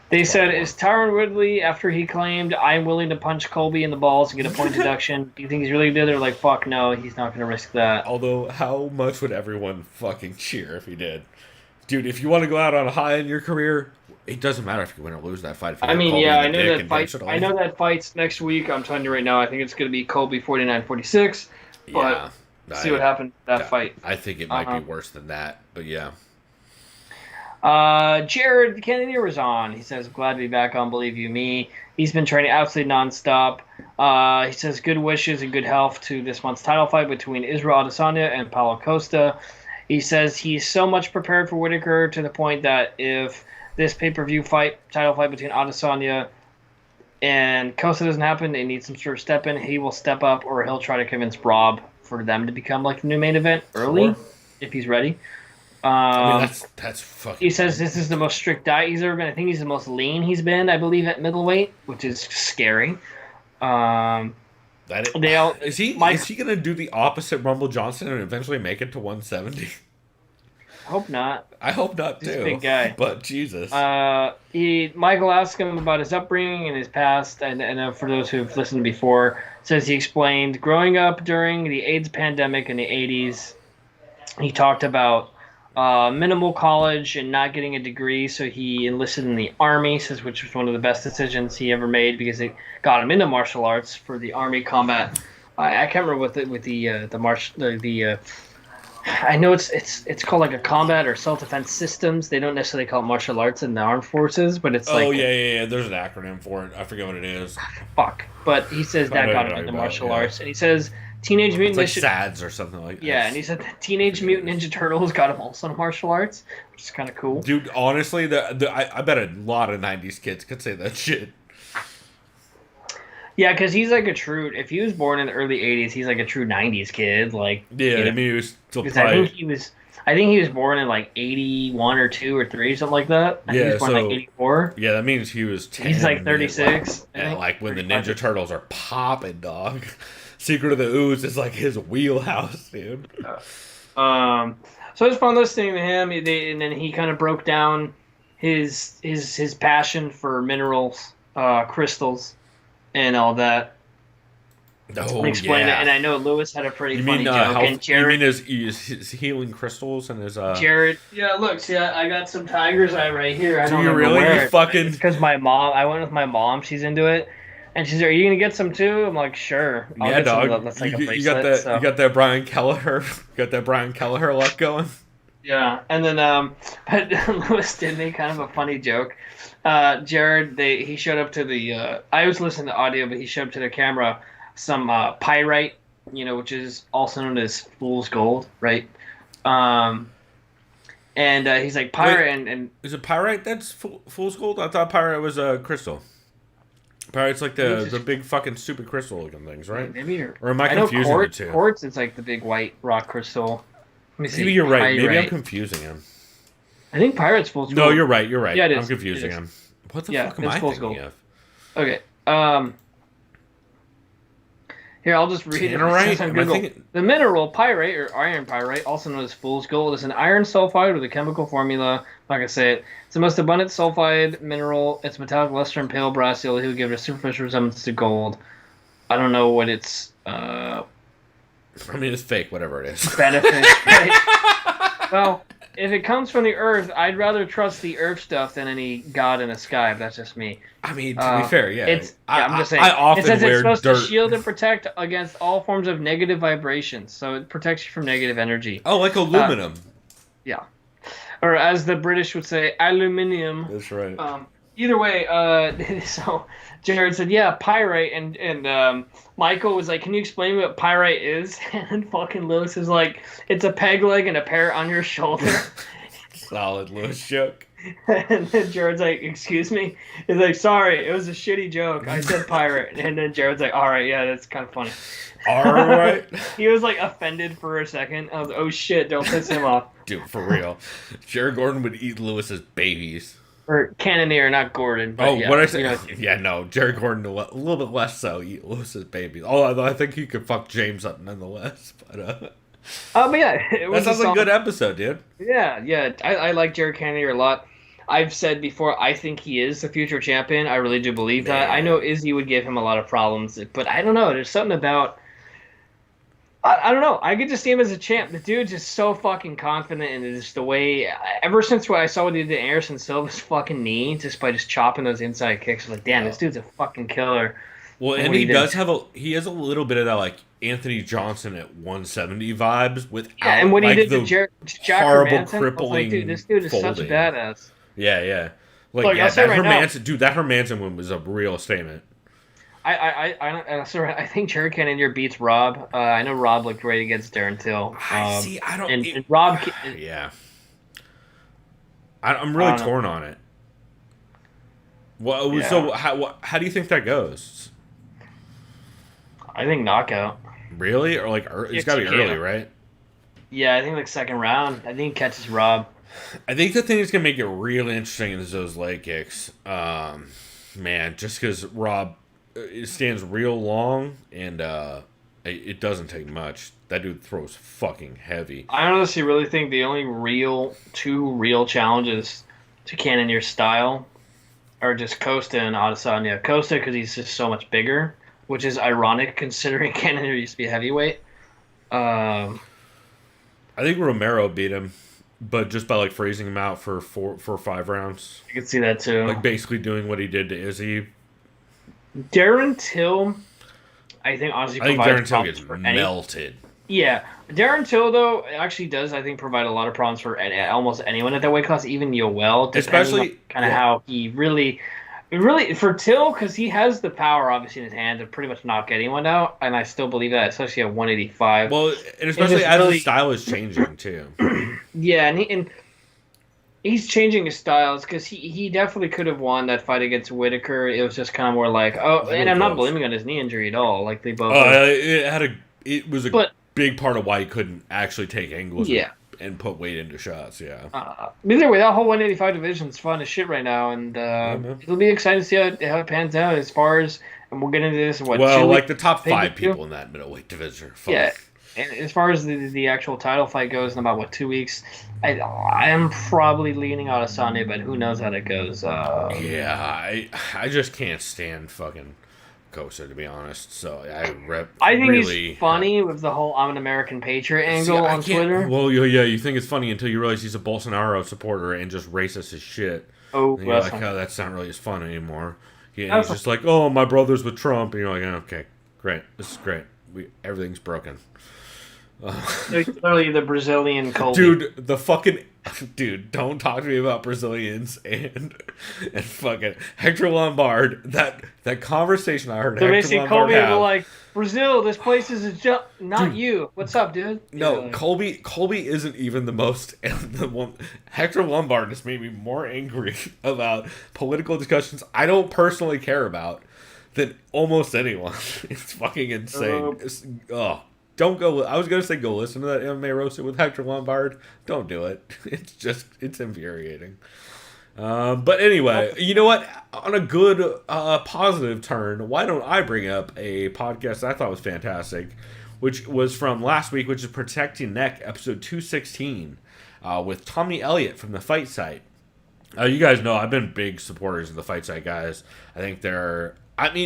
They said, is Tyron Woodley, after he claimed, I'm willing to punch Colby in the balls and get a point deduction, do you think he's really good? They're like, fuck no, he's not going to risk that. Although, how much would everyone fucking cheer if he did? Dude, if you want to go out on a high in your career, it doesn't matter if you win or lose that fight. I mean, yeah, I know that fight. I know that fight's next week. I'm telling you right now, I think it's going to be Colby 49-46. But see what happens in that fight. I think it might be worse than that, but yeah. Jared Kennedy was on. He says, glad to be back on Believe You Me. He's been training absolutely nonstop. He says, good wishes and good health to this month's title fight between Israel Adesanya and Paulo Costa. He says he's so much prepared for Whitaker to the point that if this pay-per-view title fight between Adesanya and Costa doesn't happen, they need some sort of step in. He will step up, or he'll try to convince Rob for them to become like the new main event early, if he's ready. I mean, that's fucking. He says this is the most strict diet he's ever been. I think he's the most lean he's been, I believe, at middleweight, which is scary. Is he going to do the opposite Rumble Johnson and eventually make it to 170? Hope not. I hope not too. He's a big guy. But Jesus. Michael asked him about his upbringing and his past, and for those who've listened before, says he explained growing up during the AIDS pandemic in the 80s. He talked about minimal college and not getting a degree, so he enlisted in the Army, says which was one of the best decisions he ever made because it got him into martial arts for the Army combat. I can't remember I know it's called like a combat or self-defense systems. They don't necessarily call it martial arts in the armed forces, but it's like... Oh, yeah. There's an acronym for it. I forget what it is. Fuck. But he says that got him into martial arts. And he says Teenage Mutant Ninja... SADS or something like that. Yeah, and he said that Teenage Mutant Ninja Turtles got him also into martial arts, which is kind of cool. Dude, honestly, I bet a lot of 90s kids could say that shit. Yeah, because he's like a true. If he was born in the early '80s, he's like a true '90s kid. Like, Yeah, you know, I mean, he was still because probably. I think he was born in like '81 or '2 or '3, something like that. I think he Yeah, was born in, so like '84. yeah, that means he was 10. He's like 36. And like when the 35. Ninja Turtles are popping, dog. Secret of the Ooze is like his wheelhouse, dude. So it was fun listening to him. And then he kind of broke down his passion for minerals, crystals, and all that. Oh, And explain yeah. it. And I know Lewis had a pretty You funny mean joke. And you Jared, mean his healing crystals and his Jared, yeah, look, see, I got some tiger's eye right here. I Do don't you ever really? wear You it. fucking- It's because my mom. I went with my mom. She's into it, and she's like, "Are you gonna get some too?" I'm like, "Sure." I'll yeah, get some dog. that's like a you bracelet. got that. So. You got that Brian Kelleher. Got that Brian Kelleher luck going. Yeah, and then but Lewis did make kind of a funny joke. Jared, he showed up to the. I was listening to audio, but he showed up to the camera some pyrite, which is also known as fool's gold, right? And he's like pyrite, and Is it pyrite that's fool's gold? I thought pyrite was a crystal. Pyrite's like the big fucking stupid crystal looking things, right? maybe you're. Or am I know confusing the two? Quartz is like the big white rock crystal. Let me see. Maybe you're right. Maybe I'm Pyrite. confusing him. I think pyrite's fool's gold. No, you're right. You're right. Yeah, it I'm is. confusing It is. him. What the Yeah, fuck am it's I fool's thinking gold. of? Okay. Here, I'll just read it. Tannerite? It says on Am I Google. thinking- The mineral pyrite, or iron pyrite, also known as fool's gold, is an iron sulfide with a chemical formula. Like I said, it's the most abundant sulfide mineral. Its metallic luster and pale brass yellow hue give it a superficial resemblance to gold. I don't know what its I mean, it's fake, whatever it is. benefits. Right? Well, if it comes from the earth, I'd rather trust the earth stuff than any god in the sky. But that's just me. I mean, to be fair, yeah. I'm just saying. I often it says wear it's supposed dirt. to shield and protect against all forms of negative vibrations, so it protects you from negative energy. Oh, like aluminum. Yeah, or as the British would say, aluminium. That's right. Either way, so Jared said, "Yeah, pyrite," and Michael was like, "Can you explain what pyrite is?" And fucking Lewis is like, "It's a peg leg and a pair on your shoulder." Solid Lewis joke. And then Jared's like, "Excuse me?" He's like, "Sorry, it was a shitty joke. I said pirate." And then Jared's like, "All right, yeah, that's kind of funny." All right. He was like offended for a second. I was like, "Oh shit, don't piss him off." Dude, for real. Jared Gordon would eat Lewis's babies. Or Cannoneer, not Gordon. But Oh, yeah, what I say? know. Yeah, no. Jared Gordon a little bit less so. Eat Lewis's babies. Although I think he could fuck James up nonetheless. But Yeah, it was that sounds like a solid- good episode, dude. Yeah. I like Jared Cannoneer a lot. I've said before, I think he is the future champion. I really do believe that. I know Izzy would give him a lot of problems, but I don't know. There's something about. I don't know. I get to see him as a champ. The dude's just so fucking confident, and just the way. Ever since what I saw what he did to Anderson Silva's fucking knee, just by just chopping those inside kicks, I'm like, damn, this dude's a fucking killer. Well, and what he he does did. have he has a little bit of that like Anthony Johnson at 170 vibes without Yeah, and what he like, did the to Jack horrible Hermanson, I was like, crippling dude, this dude is such a folding. badass. Yeah. Like Look, yeah, I'll say that right now- Hermanson, dude, that Hermanson one was a real statement. I think Jared Cannonier beats Rob. I know Rob looked great against Darren Till. I don't. And Rob. Yeah. I'm really I don't know. torn on it. Well, Yeah. so how do you think that goes? I think knockout. Really, or like it's got to be TKO. early, right? Yeah, I think like second round. I think he catches Rob. I think the thing that's gonna make it real interesting is those leg kicks. Man, just because Rob it stands real long and it doesn't take much. That dude throws fucking heavy. I honestly really think the only two real challenges to Cannonier's style are just Costa and Adesanya. Costa because he's just so much bigger, which is ironic considering Cannonier used to be a heavyweight. I think Romero beat him, but just by like freezing him out for 5 rounds. You can see that too. Like basically doing what he did to Izzy. Darren Till, I think honestly I think provides Darren Till problems gets for any. melted. Yeah, Darren Till though actually does I think provide a lot of problems for almost anyone at that weight class, even Yoel, Especially- kind of how he really for Till because he has the power obviously in his hand to pretty much knock anyone out, and I still believe that, especially at 185. Well, and especially just as really- the style is changing too. Yeah, and he's changing his styles because he definitely could have won that fight against Whitaker. It was just kind of more like, oh, Really and I'm not close. blaming on his knee injury at all. Like they both, It was a but big part of why he couldn't actually take angles yeah. and put weight into shots. Yeah. Either way, that whole 185 division is fun as shit right now, and Man. it'll be exciting to see how it pans out as far as, and we'll get into this in what Well, 2 like weeks, the top maybe 5 two? people in that middleweight division are fun. Yeah, and as far as the actual title fight goes in about 2 weeks, I am probably leaning on Sunday, but who knows how that goes. Yeah, I just can't stand fucking Kosa, to be honest. So I think really, he's funny with the whole "I'm an American Patriot" angle on Twitter. Well, yeah, you think it's funny until you realize he's a Bolsonaro supporter and just racist as shit. Oh, And you're like, oh, that's not really as fun anymore. He's just like, oh, my brother's with Trump, and you're like, okay, great, this is great. Everything's broken. Clearly, the Brazilian Colby. Dude, don't talk to me about Brazilians and fucking Hector Lombard. That conversation I heard So Hector basically, Lombard Colby have. was like, Brazil, this place is not you. What's up, dude? No, Yeah. Colby isn't even the most the one. Hector Lombard just made me more angry about political discussions I don't personally care about than almost anyone. It's fucking insane. Don't go. I was gonna say go listen to that MMA roasted with Hector Lombard. Don't do it. It's infuriating. But anyway, you know what? On a good positive turn, why don't I bring up a podcast I thought was fantastic, which was from last week, which is Protecting Neck, episode 216, with Tommy Elliott from the Fight Site. You guys know I've been big supporters of the Fight Site guys. I think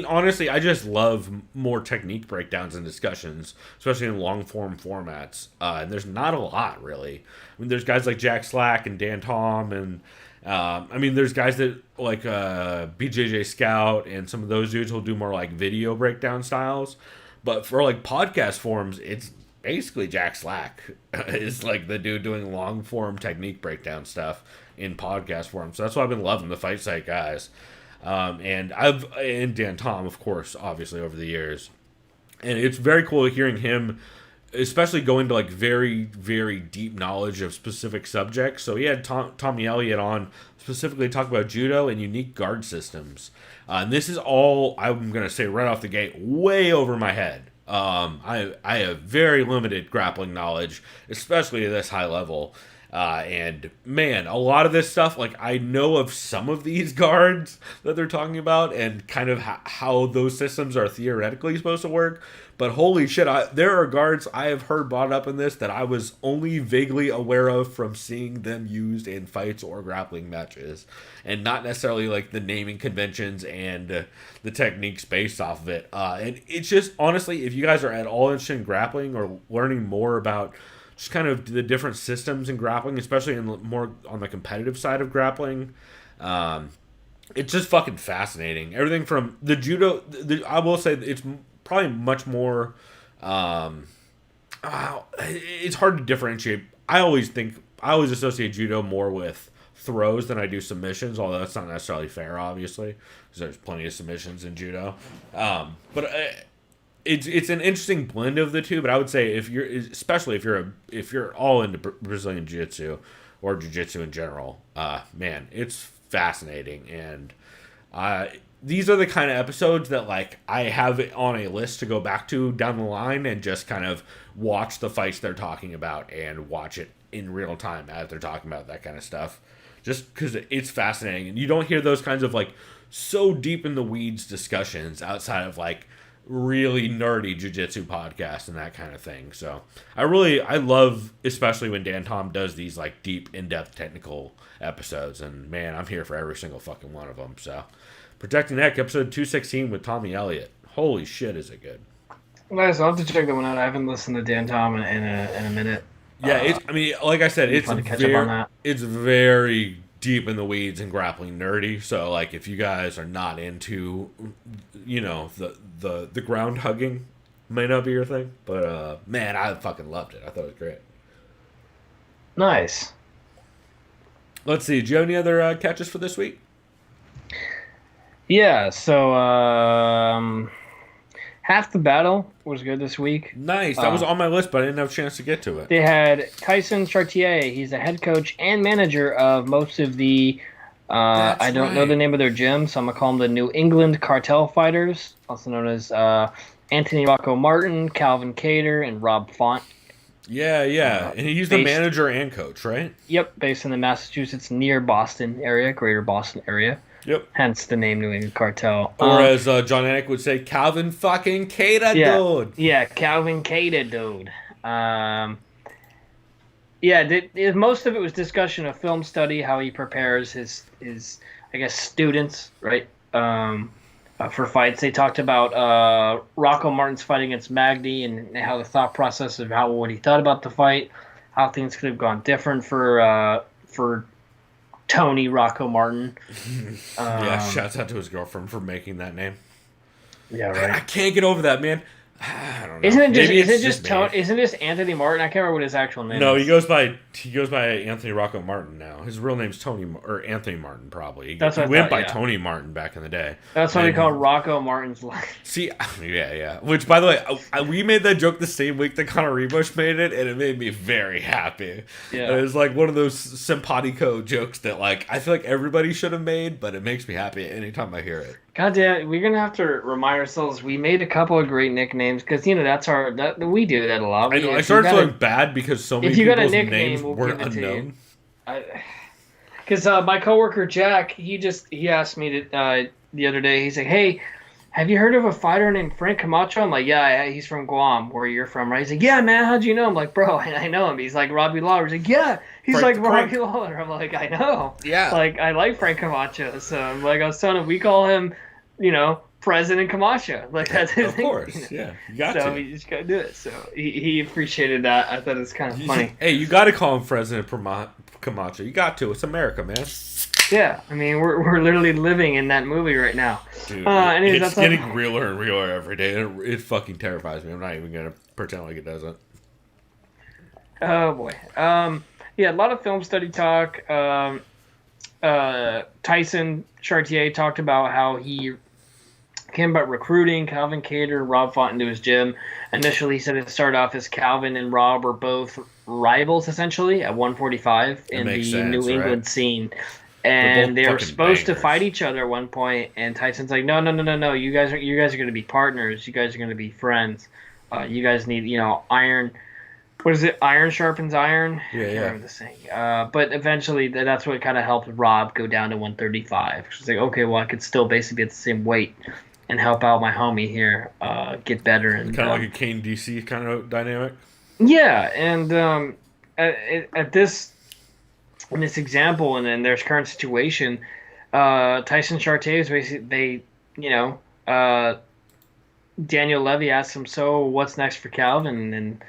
honestly, I just love more technique breakdowns and discussions, especially in long form formats. And there's not a lot, really. I mean, there's guys like Jack Slack and Dan Tom, and there's guys that like BJJ Scout and some of those dudes will do more like video breakdown styles. But for like podcast forms, it's basically Jack Slack is like the dude doing long form technique breakdown stuff in podcast form. So that's why I've been loving the Fight Site guys. And Dan Tom, of course, obviously over the years, and it's very cool hearing him, especially going to like very, very deep knowledge of specific subjects. So he had Tommy Elliott on specifically talk about judo and unique guard systems. And this is all, I'm going to say right off the gate, way over my head. I have very limited grappling knowledge, especially at this high level. And man, a lot of this stuff, like I know of some of these guards that they're talking about and kind of how those systems are theoretically supposed to work. But holy shit, there are guards I have heard brought up in this that I was only vaguely aware of from seeing them used in fights or grappling matches, and not necessarily like the naming conventions and the techniques based off of it. And it's just, honestly, if you guys are at all interested in grappling or learning more about just kind of the different systems in grappling, especially more on the competitive side of grappling, it's just fucking fascinating. Everything from the judo, I will say it's probably much more, it's hard to differentiate. I always associate judo more with throws than I do submissions, although that's not necessarily fair, obviously, because there's plenty of submissions in judo. But it's an interesting blend of the two. But I would say if you're all into Brazilian jiu-jitsu or jiu-jitsu in general, man, it's fascinating. And these are the kind of episodes that like I have it on a list to go back to down the line and just kind of watch the fights they're talking about and watch it in real time as they're talking about that kind of stuff, just because it's fascinating. And you don't hear those kinds of like so deep in the weeds discussions outside of like really nerdy jiu-jitsu podcasts and that kind of thing. So I love, especially when Dan Tom does these like deep, in-depth technical episodes, and man, I'm here for every single fucking one of them. So Protecting Neck, episode 216 with Tommy Elliott. Holy shit, is it good. Nice, I'll have to check that one out. I haven't listened to Dan Tom in a minute. Yeah, like I said, it's very deep in the weeds and grappling nerdy. So like if you guys are not into, the ground hugging, may not be your thing. But man, I fucking loved it. I thought it was great. Nice. Let's see. Do you have any other catches for this week? Yeah, so Half the Battle was good this week. Nice. That was on my list, but I didn't have a chance to get to it. They had Tyson Chartier. He's the head coach and manager of most of the. I don't know the name of their gym, so I'm gonna call them the New England Cartel Fighters, also known as Anthony Rocco Martin, Calvin Cater, and Rob Font. Yeah. And he's the manager and coach, right? Yep, based in the Massachusetts near Boston area, greater Boston area. Yep. Hence the name New England Cartel. Or as John Anik would say, Calvin fucking Cater, dude. Yeah, Calvin Cater, dude. Most of it was discussion of film study, how he prepares his I guess, students, right, for fights. They talked about Rocco Martin's fight against Magny and how the thought process of what he thought about the fight, how things could have gone different for Tony Rocco Martin. Shouts out to his girlfriend for making that name. Yeah, right. I can't get over that, man. I don't know. Isn't this Anthony Martin? I can't remember what his actual name is. No, he goes by Anthony Rocco Martin now. His real name's Anthony Martin, probably. He went by Tony Martin back in the day. That's what they call Rocco Martin's life. See, yeah. Which, by the way, we made that joke the same week that Conor Rebush made it, and it made me very happy. Yeah. It was like one of those simpatico jokes that, like, I feel like everybody should have made, but it makes me happy anytime I hear it. God damn, we're gonna have to remind ourselves we made a couple of great nicknames because we do that a lot. I know. I started feeling bad because so many people's names weren't unknown. Because my coworker Jack, he asked me the other day. He's like, "Hey, have you heard of a fighter named Frank Camacho?" I'm like, "Yeah, he's from Guam, where you're from, right?" He's like, "Yeah, man, how'd you know?" I'm like, "Bro, I know him. He's like Robbie Lawler." He's like, "Yeah, he's like Robbie Lawler." I'm like, "I know." Yeah. Like, I like Frank Camacho, so I'm like, I was telling him we call him, President Camacho. Like, that's his name. Of course, yeah. You got to. So we just gotta do it. So he appreciated that. I thought it was kind of funny. Hey, you got to call him President Camacho. You got to. It's America, man. Yeah, I mean, we're literally living in that movie right now. Dude, it's getting realer and realer every day. It fucking terrifies me. I'm not even gonna pretend like it doesn't. Oh boy. A lot of film study talk. Tyson Chartier talked about how he came about recruiting Calvin Cater, Rob Font into his gym. Initially, he said it started off as Calvin and Rob were both rivals, essentially, at 145 in the New England scene. And they were supposed to fight each other at one point, and Tyson's like, no, you guys are going to be partners. You guys are going to be friends. You guys need, iron. What is it? Iron sharpens iron. Yeah. I remember the saying. But eventually, that's what kind of helped Rob go down to 135. She's like, okay, well, I could still basically be at the same weight and help out my homie here, get better. And kind of like a Kane DC kind of dynamic. Yeah, and at this. In this example, and in their current situation, Tyson Chartier is basically Daniel Levy asked him, "So what's next for Calvin?" And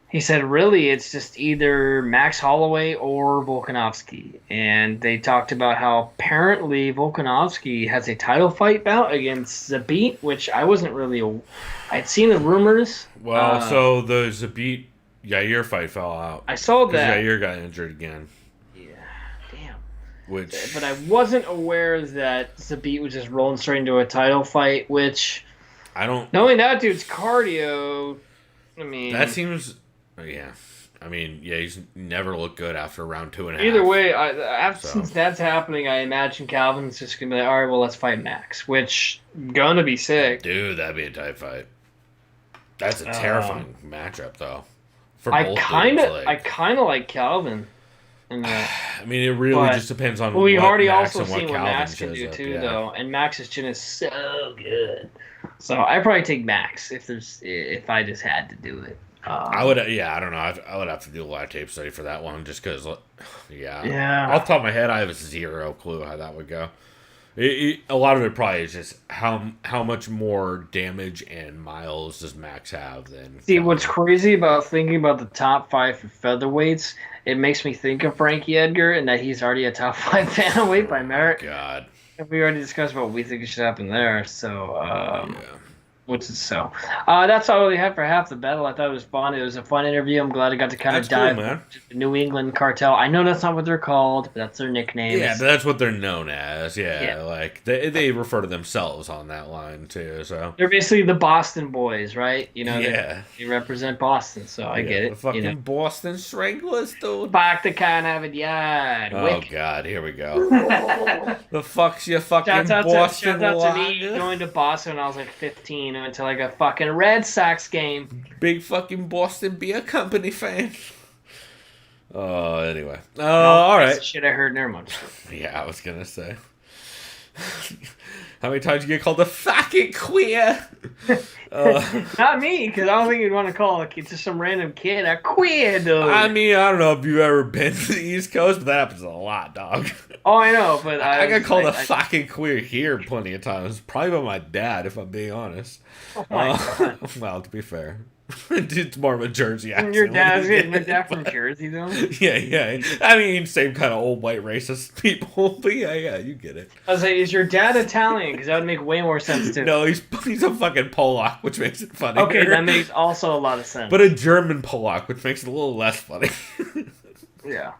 he said, "Really, it's just either Max Holloway or Volkanovski." And they talked about how apparently Volkanovski has a title fight bout against Zabit, which I wasn't really. I'd seen the rumors. Well, so the Zabit Yair fight fell out. I saw that Yair got injured again. But I wasn't aware that Zabit was just rolling straight into a title fight, which I don't. Knowing that dude's cardio, I mean, that seems. Yeah, I mean, he's never looked good after round 2.5. Either way, since that's happening, I imagine Calvin's just gonna be like, all right, well, let's fight Max, which gonna be sick. Dude, that'd be a tight fight. That's a terrifying matchup, though. I kind of like Calvin. I mean, it really just depends on. Well, we've already also seen what Max can do too, though, and Max's chin is so good. So I'd probably take Max if I just had to do it. I would, I don't know. I would have to do a live tape study for that one, just because, yeah. Off the top of my head, I have zero clue how that would go. A lot of it probably is just how much more damage and miles does Max have than. See, what's crazy about thinking about the top 5 for featherweights? It makes me think of Frankie Edgar and that he's already a top 5 bantamweight by merit. God. And we already discussed what we think should happen there. So, Which is so. That's all we had for half the battle. I thought it was fun. It was a fun interview. I'm glad I got to kind of That's cool, dive man. into the New England cartel. I know that's not what they're called, but that's their nickname. Yeah, but that's what they're known as. Yeah, Yeah. like they refer to themselves on that line too. So They're basically the Boston boys, right? yeah, They represent Boston, so I get the it. fucking Boston Stranglers, dude. Back to Carnaval Yard. Oh Wick. God, here we go. The fuck's your fucking Shout out Boston to me lager? going to Boston when I was like 15 and went to like a fucking Red Sox game. Big fucking Boston Beer Company fan. Oh, anyway. No, All that's right. the shit I heard near much. Yeah, I was gonna say. How many times you get called a fucking queer? Not me, because I don't think you'd want to call just some random kid a queer dude. I mean, I don't know if you've ever been to the East Coast, but that happens a lot, dog. Oh, I know, but I got called a fucking queer here plenty of times. Probably by my dad, if I'm being honest. Oh my God. Well, to be fair, it's more of a Jersey accent. Your dad's when my dad from Jersey, though. Yeah. I mean, same kind of old white racist people, but yeah, you get it. I was like, is your dad Italian? Because that would make way more sense too. No, he's a fucking Polak, which makes it funny. Okay, that makes also a lot of sense. But a German Polak, which makes it a little less funny. yeah.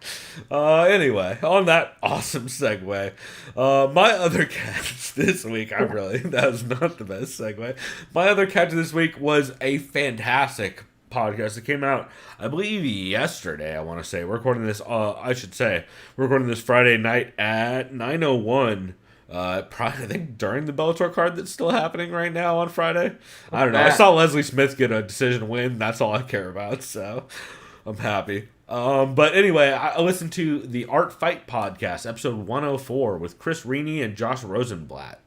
Anyway, on that awesome segue, my other catch this week, that was not the best segue. My other catch this week was a fantastic podcast that came out, I believe, yesterday, I want to say. We're recording this, we're recording this Friday night at 9:01. Probably, I think, during the Bellator card that's still happening right now on Friday. I don't know. I saw Leslie Smith get a decision win. That's all I care about, so I'm happy. But anyway, I listened to the Art Fight podcast, episode 104, with Chris Rini and Josh Rosenblatt.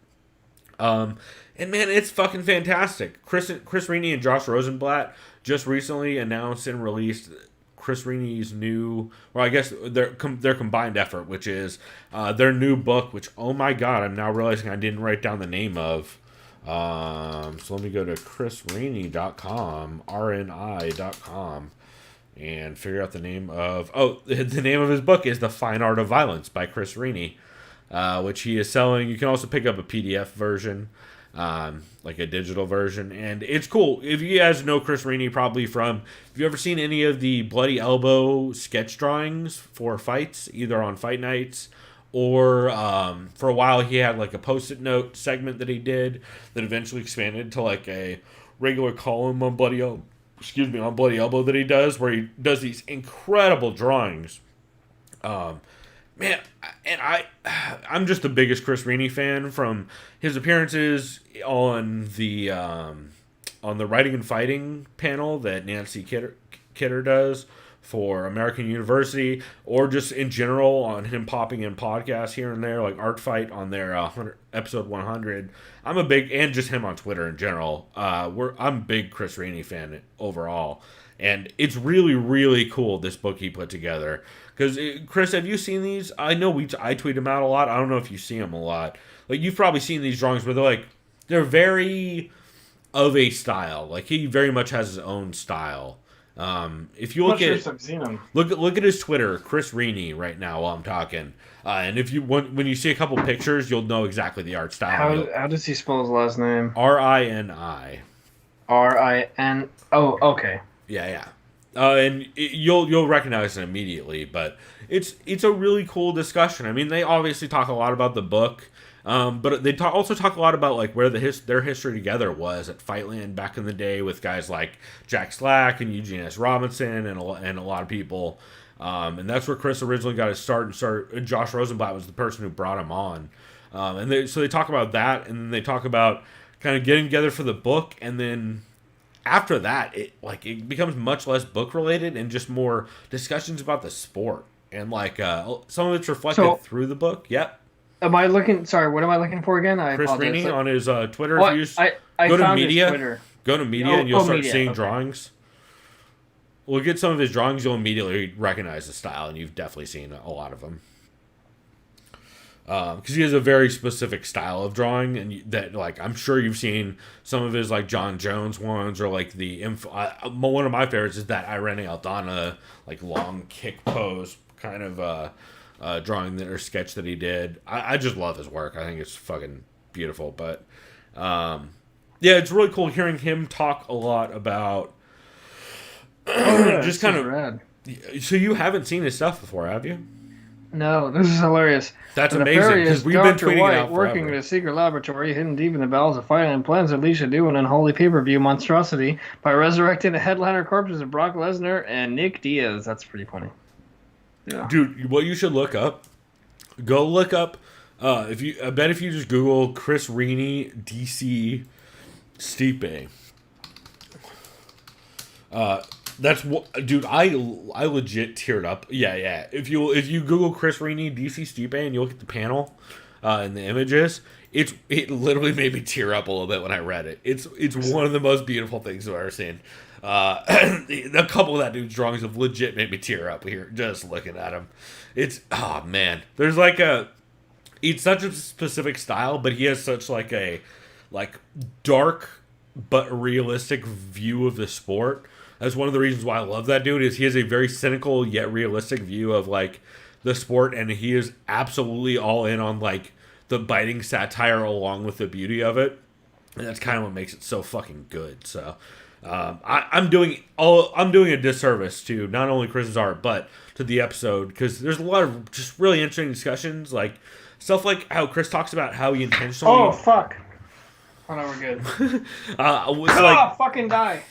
And man, it's fucking fantastic. Chris Rini and Josh Rosenblatt just recently announced and released Chris Rini's new, well, I guess their combined effort, which is their new book, which, oh my God, I'm now realizing I didn't write down the name of. So let me go to chrisrini.com, rni.com. And figure out the name of... Oh, the name of his book is The Fine Art of Violence by Chris Rini, which he is selling. You can also pick up a PDF version, like a digital version. And it's cool. If you guys know Chris Rini probably from... If you've ever seen any of the Bloody Elbow sketch drawings for fights, either on fight nights or for a while he had like a post-it note segment that he did that eventually expanded to like a regular column on Bloody Elbow. On Bloody Elbow that he does, where he does these incredible drawings. Man, and I'm just the biggest Chris Rini fan from his appearances on the Writing and Fighting panel that Nancy Kidder does for American University, or just in general on him popping in podcasts here and there, like Art Fight on their episode 100. I'm a big, and just him on Twitter in general. I'm a big Chris Rini fan overall, and it's really, really cool, this book he put together. Because Chris, have you seen these? I know I tweet them out a lot. I don't know if you see them a lot. Like, you've probably seen these drawings where they're very of a style. Like, he very much has his own style. If you look look at his Twitter, Chris Rini, right now while I'm talking, and if when you see a couple pictures, you'll know exactly the art style. How does he spell his last name? Rini. Rin. Oh, okay. Yeah. And you'll recognize it immediately, but it's a really cool discussion. I mean, they obviously talk a lot about the book. But they also talk a lot about like where their history together was at Fightland back in the day with guys like Jack Slack and Eugene S. Robinson and a lot of people. And that's where Chris originally got his start. Josh Rosenblatt was the person who brought him on. So they talk about that, and then they talk about kind of getting together for the book, and then after that, it becomes much less book related and just more discussions about the sport, and some of it's reflected through the book. Yep. What am I looking for again? Chris Rini on his Twitter. Well, if I go to found media, his Twitter. Go to media, and you'll start media, seeing okay. drawings. Look at some of his drawings, you'll immediately recognize the style, and you've definitely seen a lot of them. Because he has a very specific style of drawing, and I'm sure you've seen some of his like John Jones ones, or like one of my favorites is that Irene Aldana like long kick pose kind of drawing or sketch that he did. I just love his work. I think it's fucking beautiful. But Yeah, it's really cool hearing him talk a lot about just kind of. Rad. So you haven't seen his stuff before, have you? No, this is hilarious. That's The amazing nefarious because we've been Dr. tweeting White, it out working forever. in a secret laboratory hidden deep in the bowels of fighting and plans Alicia do an unholy pay-per-view monstrosity by resurrecting the headliner corpses of Brock Lesnar and Nick Diaz. That's pretty funny. Yeah. Dude, what you should look up, go look up. I bet if you just Google Chris Rini DC Stipe, that's what, dude. I legit teared up. Yeah. If you Google Chris Rini DC Stipe and you look at the panel, and the images, it literally made me tear up a little bit when I read it. It's one of the most beautiful things I've ever seen. A couple of that dude's drawings have legit made me tear up here just looking at him. It's man, there's like it's such a specific style, but he has such like a dark but realistic view of the sport. That's one of the reasons why I love that dude is he has a very cynical yet realistic view of like the sport, and he is absolutely all in on like the biting satire along with the beauty of it, and that's kind of what makes it so fucking good. So I'm doing a disservice to not only Chris's art but to the episode because there's a lot of just really interesting discussions, like stuff like how Chris talks about how he intentionally. Oh fuck! Oh no, we're good. Fucking die!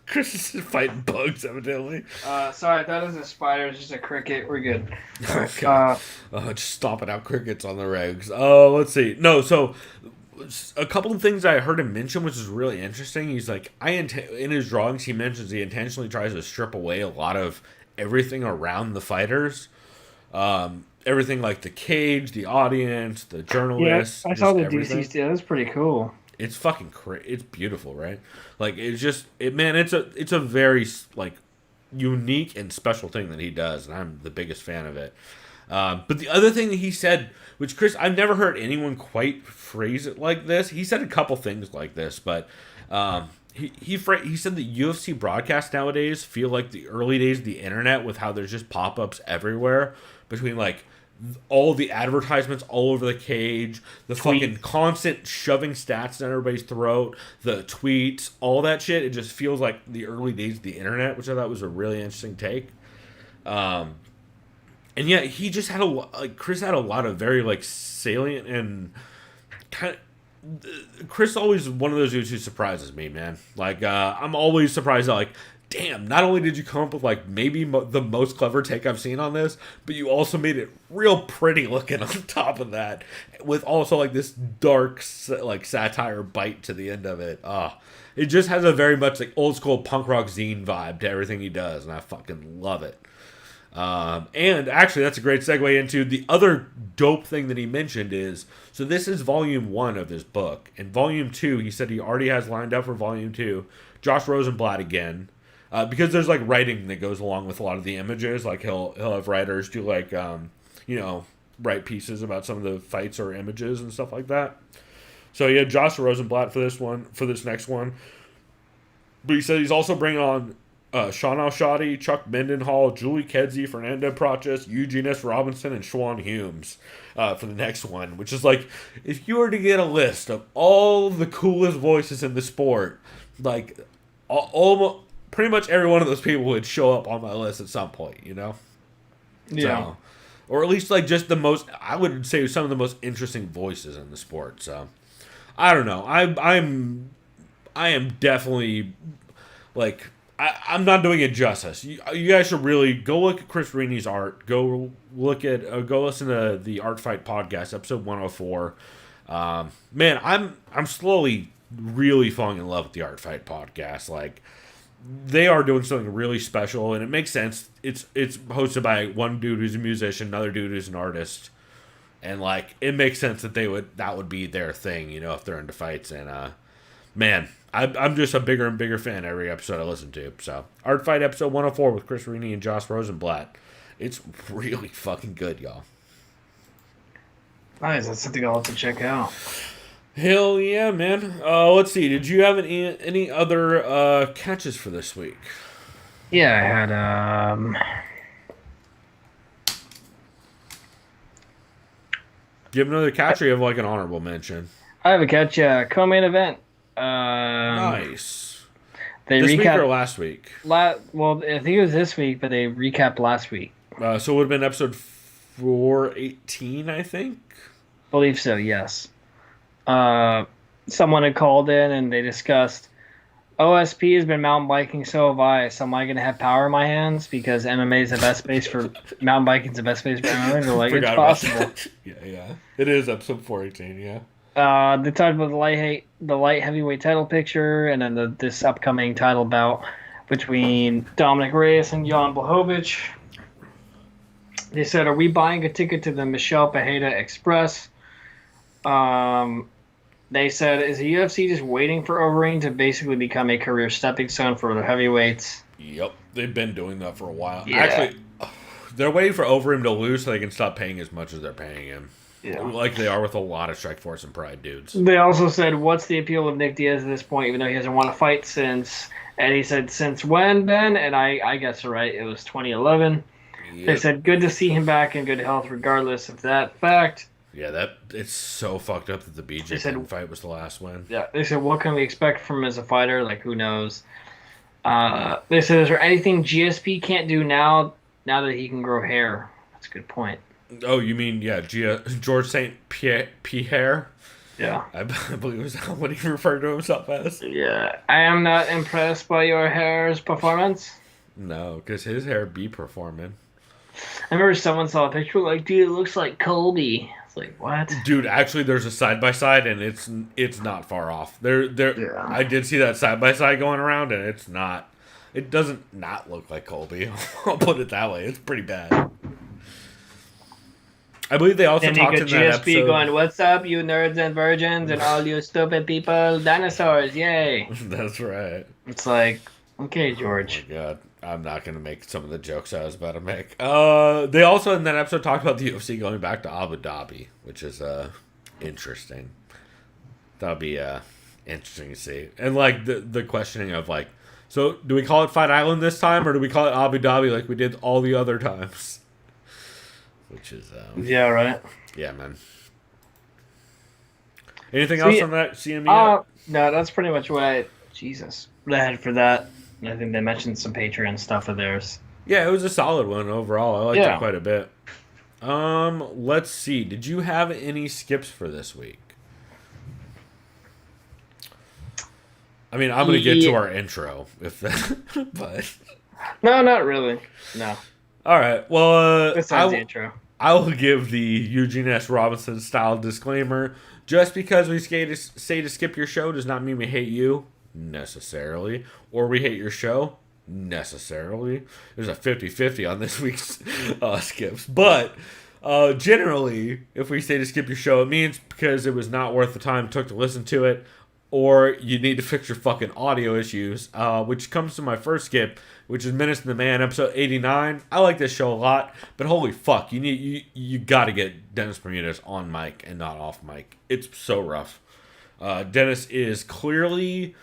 Chris is fighting bugs evidently. Sorry, that isn't a spider. It's just a cricket. We're good. Okay. Just stomping out crickets on the regs. Oh, let's see. No, so a couple of things I heard him mention, which is really interesting. He's like, in his drawings, he mentions he intentionally tries to strip away a lot of everything around the fighters. Everything like the cage, the audience, the journalists. Yeah, I saw the everything. DC. Yeah, that's pretty cool. It's fucking it's beautiful, right? Like it's a very like unique and special thing that he does, and I'm the biggest fan of it. But the other thing that he said, which Chris, I've never heard anyone quite phrase it like this. He said a couple things like this, but he said that UFC broadcasts nowadays feel like the early days of the internet, with how there's just pop-ups everywhere between like all the advertisements all over the cage, the fucking constant shoving stats down everybody's throat, the tweets, all that shit. It just feels like the early days of the internet, which I thought was a really interesting take. And yeah, he just had Chris had a lot of very like salient and kind of. Chris always one of those dudes who surprises me, man. Like I'm always surprised that like, damn, not only did you come up with like maybe the most clever take I've seen on this, but you also made it real pretty looking on top of that, with also like this dark like satire bite to the end of it. It just has a very much like old school punk rock zine vibe to everything he does, and I fucking love it. And actually, that's a great segue into the other dope thing that he mentioned is, so this is volume 1 of his book. And volume 2, he said he already has lined up for volume 2, Josh Rosenblatt again. Because there's like writing that goes along with a lot of the images. Like he'll have writers do like, write pieces about some of the fights or images and stuff like that. So he had Josh Rosenblatt for this next one. But he said he's also bringing on Sean Al-Shadi, Chuck Mendenhall, Julie Kedzie, Fernando Prochas, Eugene S. Robinson, and Schwan Humes for the next one. Which is like, if you were to get a list of all the coolest voices in the sport, like almost pretty much every one of those people would show up on my list at some point, you know? Yeah. So, or at least like just the most, I would say some of the most interesting voices in the sport. So I don't know. I am definitely like, I'm not doing it justice. You guys should really go look at Chris Rini's art. Go listen to the Art Fight podcast, episode 104. Man, I'm slowly really falling in love with the Art Fight podcast. Like, they are doing something really special, and it makes sense. It's hosted by one dude who's a musician, another dude who's an artist, and like it makes sense that that would be their thing, you know, if they're into fights. And man, I'm just a bigger and bigger fan every episode I listen to. So Art Fight episode 104 with Chris Rini and Josh Rosenblatt. It's really fucking good, y'all. Nice, that's something I'll have to check out. Hell yeah, man. Let's see. Did you have any other catches for this week? Yeah, I had Do you have another catch, or you have like an honorable mention? I have a catch. Co-main event. Nice. They this week recapped or last week? well, I think it was this week, but they recapped last week. So it would have been episode 418, I think. Believe so, yes. Someone had called in and they discussed OSP has been mountain biking, so have I. So am I going to have power in my hands because MMA is the best space for mountain biking is the best space for MMA? They're like, it's possible. Yeah. It is episode 418, yeah. They talked about the light heavyweight title picture and then this upcoming title bout between Dominic Reyes and Jan Blachowicz. They said, are we buying a ticket to the Michelle Pajeda Express? They said, is the UFC just waiting for Overeem to basically become a career stepping stone for the heavyweights? Yep, they've been doing that for a while. Yeah. Actually, they're waiting for Overeem to lose so they can stop paying as much as they're paying him. Yeah. Like they are with a lot of Strikeforce and Pride dudes. They also said, what's the appeal of Nick Diaz at this point, even though he hasn't won a fight since... And he said, since when, Ben? And I guess you're right, it was 2011. Yep. They said, good to see him back in good health regardless of that fact. Yeah, it's so fucked up that the BJ fight was the last win. Yeah, they said, what can we expect from him as a fighter? Like, who knows? They said, is there anything GSP can't do now that he can grow hair? That's a good point. Oh, you mean, George St. Pierre? Yeah. I believe was what he referred to himself as. Yeah. I am not impressed by your hair's performance. No, because his hair be performing. I remember someone saw a picture like, dude, it looks like Colby. It's like, what? Dude, actually, there's a side by side, and it's not far off. Yeah. I did see that side by side going around, and it's not. It doesn't not look like Colby. I'll put it that way. It's pretty bad. I believe they also talked in that GSP episode. going, what's up, you nerds and virgins and all you stupid people? Dinosaurs, yay. That's right. It's like, okay, George. Oh my God. I'm not going to make some of the jokes I was about to make. They also in that episode talked about the UFC going back to Abu Dhabi, which is interesting. That'll be interesting to see. And like the questioning of like, so do we call it Fight Island this time or do we call it Abu Dhabi like we did all the other times? Which is yeah, right. Yeah, man. Anything else on that CME? No, that's pretty much what I had for that. I think they mentioned some Patreon stuff of theirs. Yeah, it was a solid one overall. I liked it quite a bit. Let's see. Did you have any skips for this week? I mean, I'm gonna get to our intro if that, but no, not really. No. All right. Well, besides the intro, I will give the Eugene S. Robinson style disclaimer. Just because we say to skip your show does not mean we hate you necessarily, or we hate your show necessarily. There's a 50-50 on this week's skips, but generally, if we say to skip your show, it means because it was not worth the time it took to listen to it, or you need to fix your fucking audio issues, which comes to my first skip, which is Menace and the Man, episode 89. I like this show a lot, but holy fuck, you gotta get Dennis Bermudez on mic and not off mic. It's so rough. Dennis is clearly...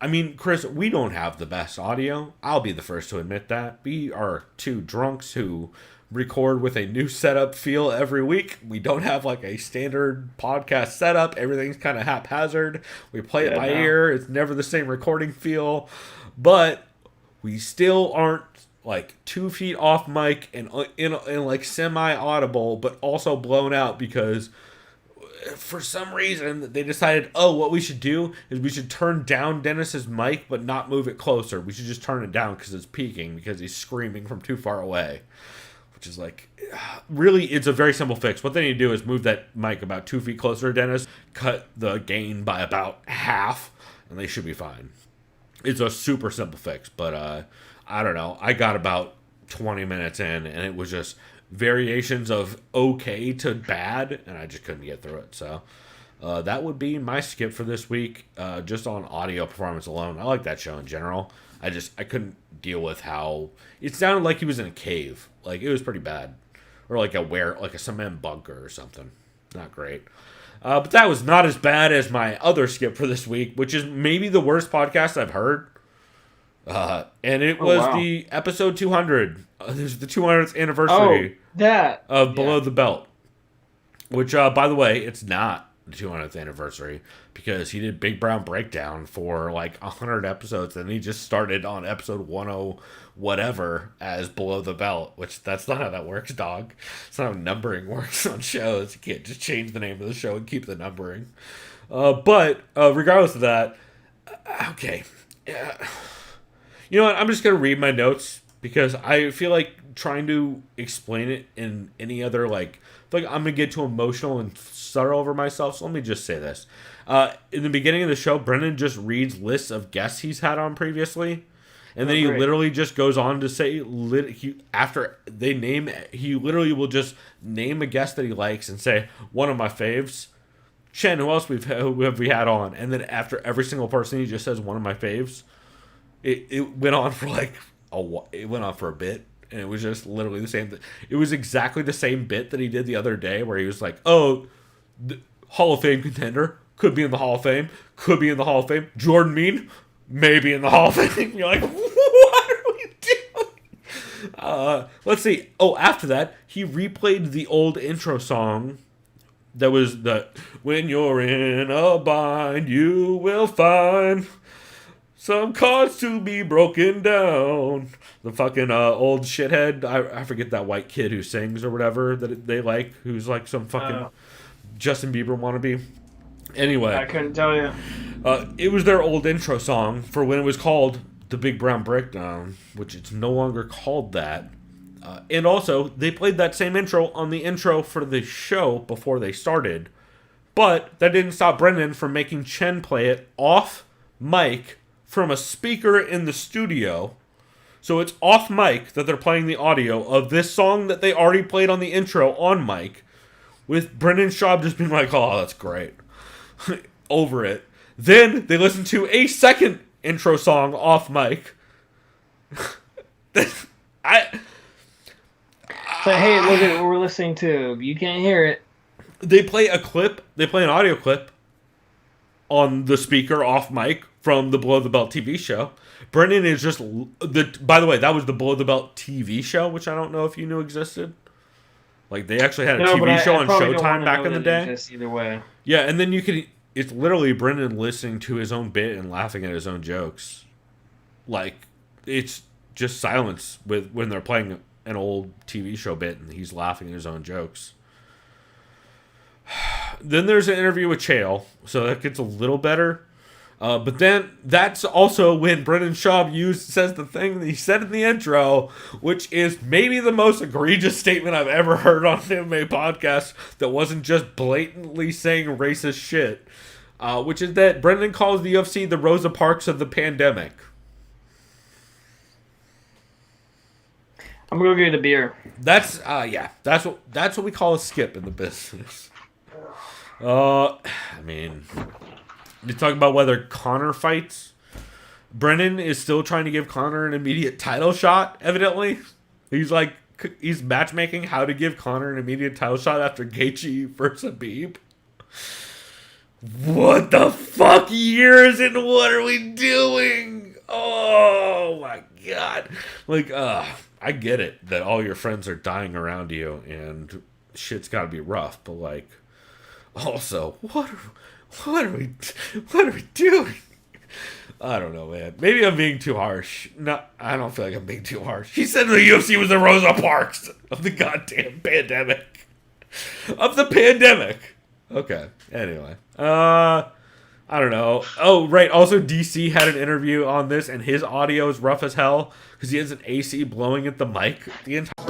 I mean, Chris, we don't have the best audio. I'll be the first to admit that. We are two drunks who record with a new setup feel every week. We don't have like a standard podcast setup. Everything's kind of haphazard. We play it by ear. It's never the same recording feel. But we still aren't like 2 feet off mic and in like semi-audible, but also blown out because... for some reason, they decided, what we should do is we should turn down Dennis's mic, but not move it closer. We should just turn it down because it's peaking, because he's screaming from too far away. Which is like, really, it's a very simple fix. What they need to do is move that mic about 2 feet closer to Dennis, cut the gain by about half, and they should be fine. It's a super simple fix, but I don't know. I got about 20 minutes in, and it was just... variations of okay to bad, and I just couldn't get through it. So that would be my skip for this week, just on audio performance alone. I like that show in general. I couldn't deal with how it sounded like he was in a cave. Like, it was pretty bad, or like a cement bunker or something. Not great. But that was not as bad as my other skip for this week, which is maybe the worst podcast I've heard. And it was the episode 200. This is the 200th anniversary of Below the Belt. Which, by the way, it's not the 200th anniversary, because he did Big Brown Breakdown for like 100 episodes, and he just started on episode 10 whatever as Below the Belt, which that's not how that works, dog. It's not how numbering works on shows. You can't just change the name of the show and keep the numbering. But regardless of that, okay. Yeah. You know what? I'm just going to read my notes because I feel like trying to explain it in any other, like I'm going to get too emotional and stutter over myself. So let me just say this. In the beginning of the show, Brendan just reads lists of guests he's had on previously. And then he literally just goes on to say, after they name, he literally will just name a guest that he likes and say, one of my faves. Chen, who else have we had on? And then after every single person, he just says one of my faves. It went on for it went on for a bit, and it was just literally the same. It was exactly the same bit that he did the other day, where he was like, "Oh, the Hall of Fame contender, could be in the Hall of Fame, could be in the Hall of Fame. Jordan Mean, maybe in the Hall of Fame." You're like, what are we doing? Let's see. Oh, after that, he replayed the old intro song. That was the "When you're in a bind, you will find some cards to be broken down." The fucking old shithead. I forget that white kid who sings or whatever that they like, who's like some fucking Justin Bieber wannabe. Anyway, I couldn't tell you. It was their old intro song for when it was called The Big Brown Breakdown, which it's no longer called that. And also, they played that same intro on the intro for the show before they started. But that didn't stop Brendan from making Chen play it off mic from a speaker in the studio. So it's off mic that they're playing the audio of this song that they already played on the intro on mic, with Brendan Schaub just being like, "Oh, that's great." Over it. Then they listen to a second intro song off mic. So, hey, look at what we're listening to. You can't hear it. They play a clip. They play an audio clip on the speaker off mic from the Below the Belt TV show. Brendan is just by the way, that was the Below the Belt TV show, which I don't know if you knew existed. Like, they actually had a TV show on Showtime back in the day. Either way. Yeah, and then it's literally Brendan listening to his own bit and laughing at his own jokes. Like, it's just silence when they're playing an old TV show bit and he's laughing at his own jokes. Then there's an interview with Chael, so that gets a little better. But then that's also when Brendan Schaub says the thing that he said in the intro, which is maybe the most egregious statement I've ever heard on an MMA podcast that wasn't just blatantly saying racist shit, which is that Brendan calls the UFC the Rosa Parks of the pandemic. I'm gonna go get a beer. That's what we call a skip in the business. I mean, you talk about whether Conor fights. Brennan is still trying to give Conor an immediate title shot, evidently. He's matchmaking how to give Conor an immediate title shot after Gaethje versus Khabib. What the fuck years and what are we doing? Oh my god. I get it that all your friends are dying around you and shit's gotta be rough, but also, what are we doing? I don't know, man. Maybe I'm being too harsh. No, I don't feel like I'm being too harsh. He said the UFC was the Rosa Parks of the goddamn pandemic. Of the pandemic. Okay. Anyway. I don't know. Oh, right. Also, DC had an interview on this, and his audio is rough as hell because he has an AC blowing at the mic the entire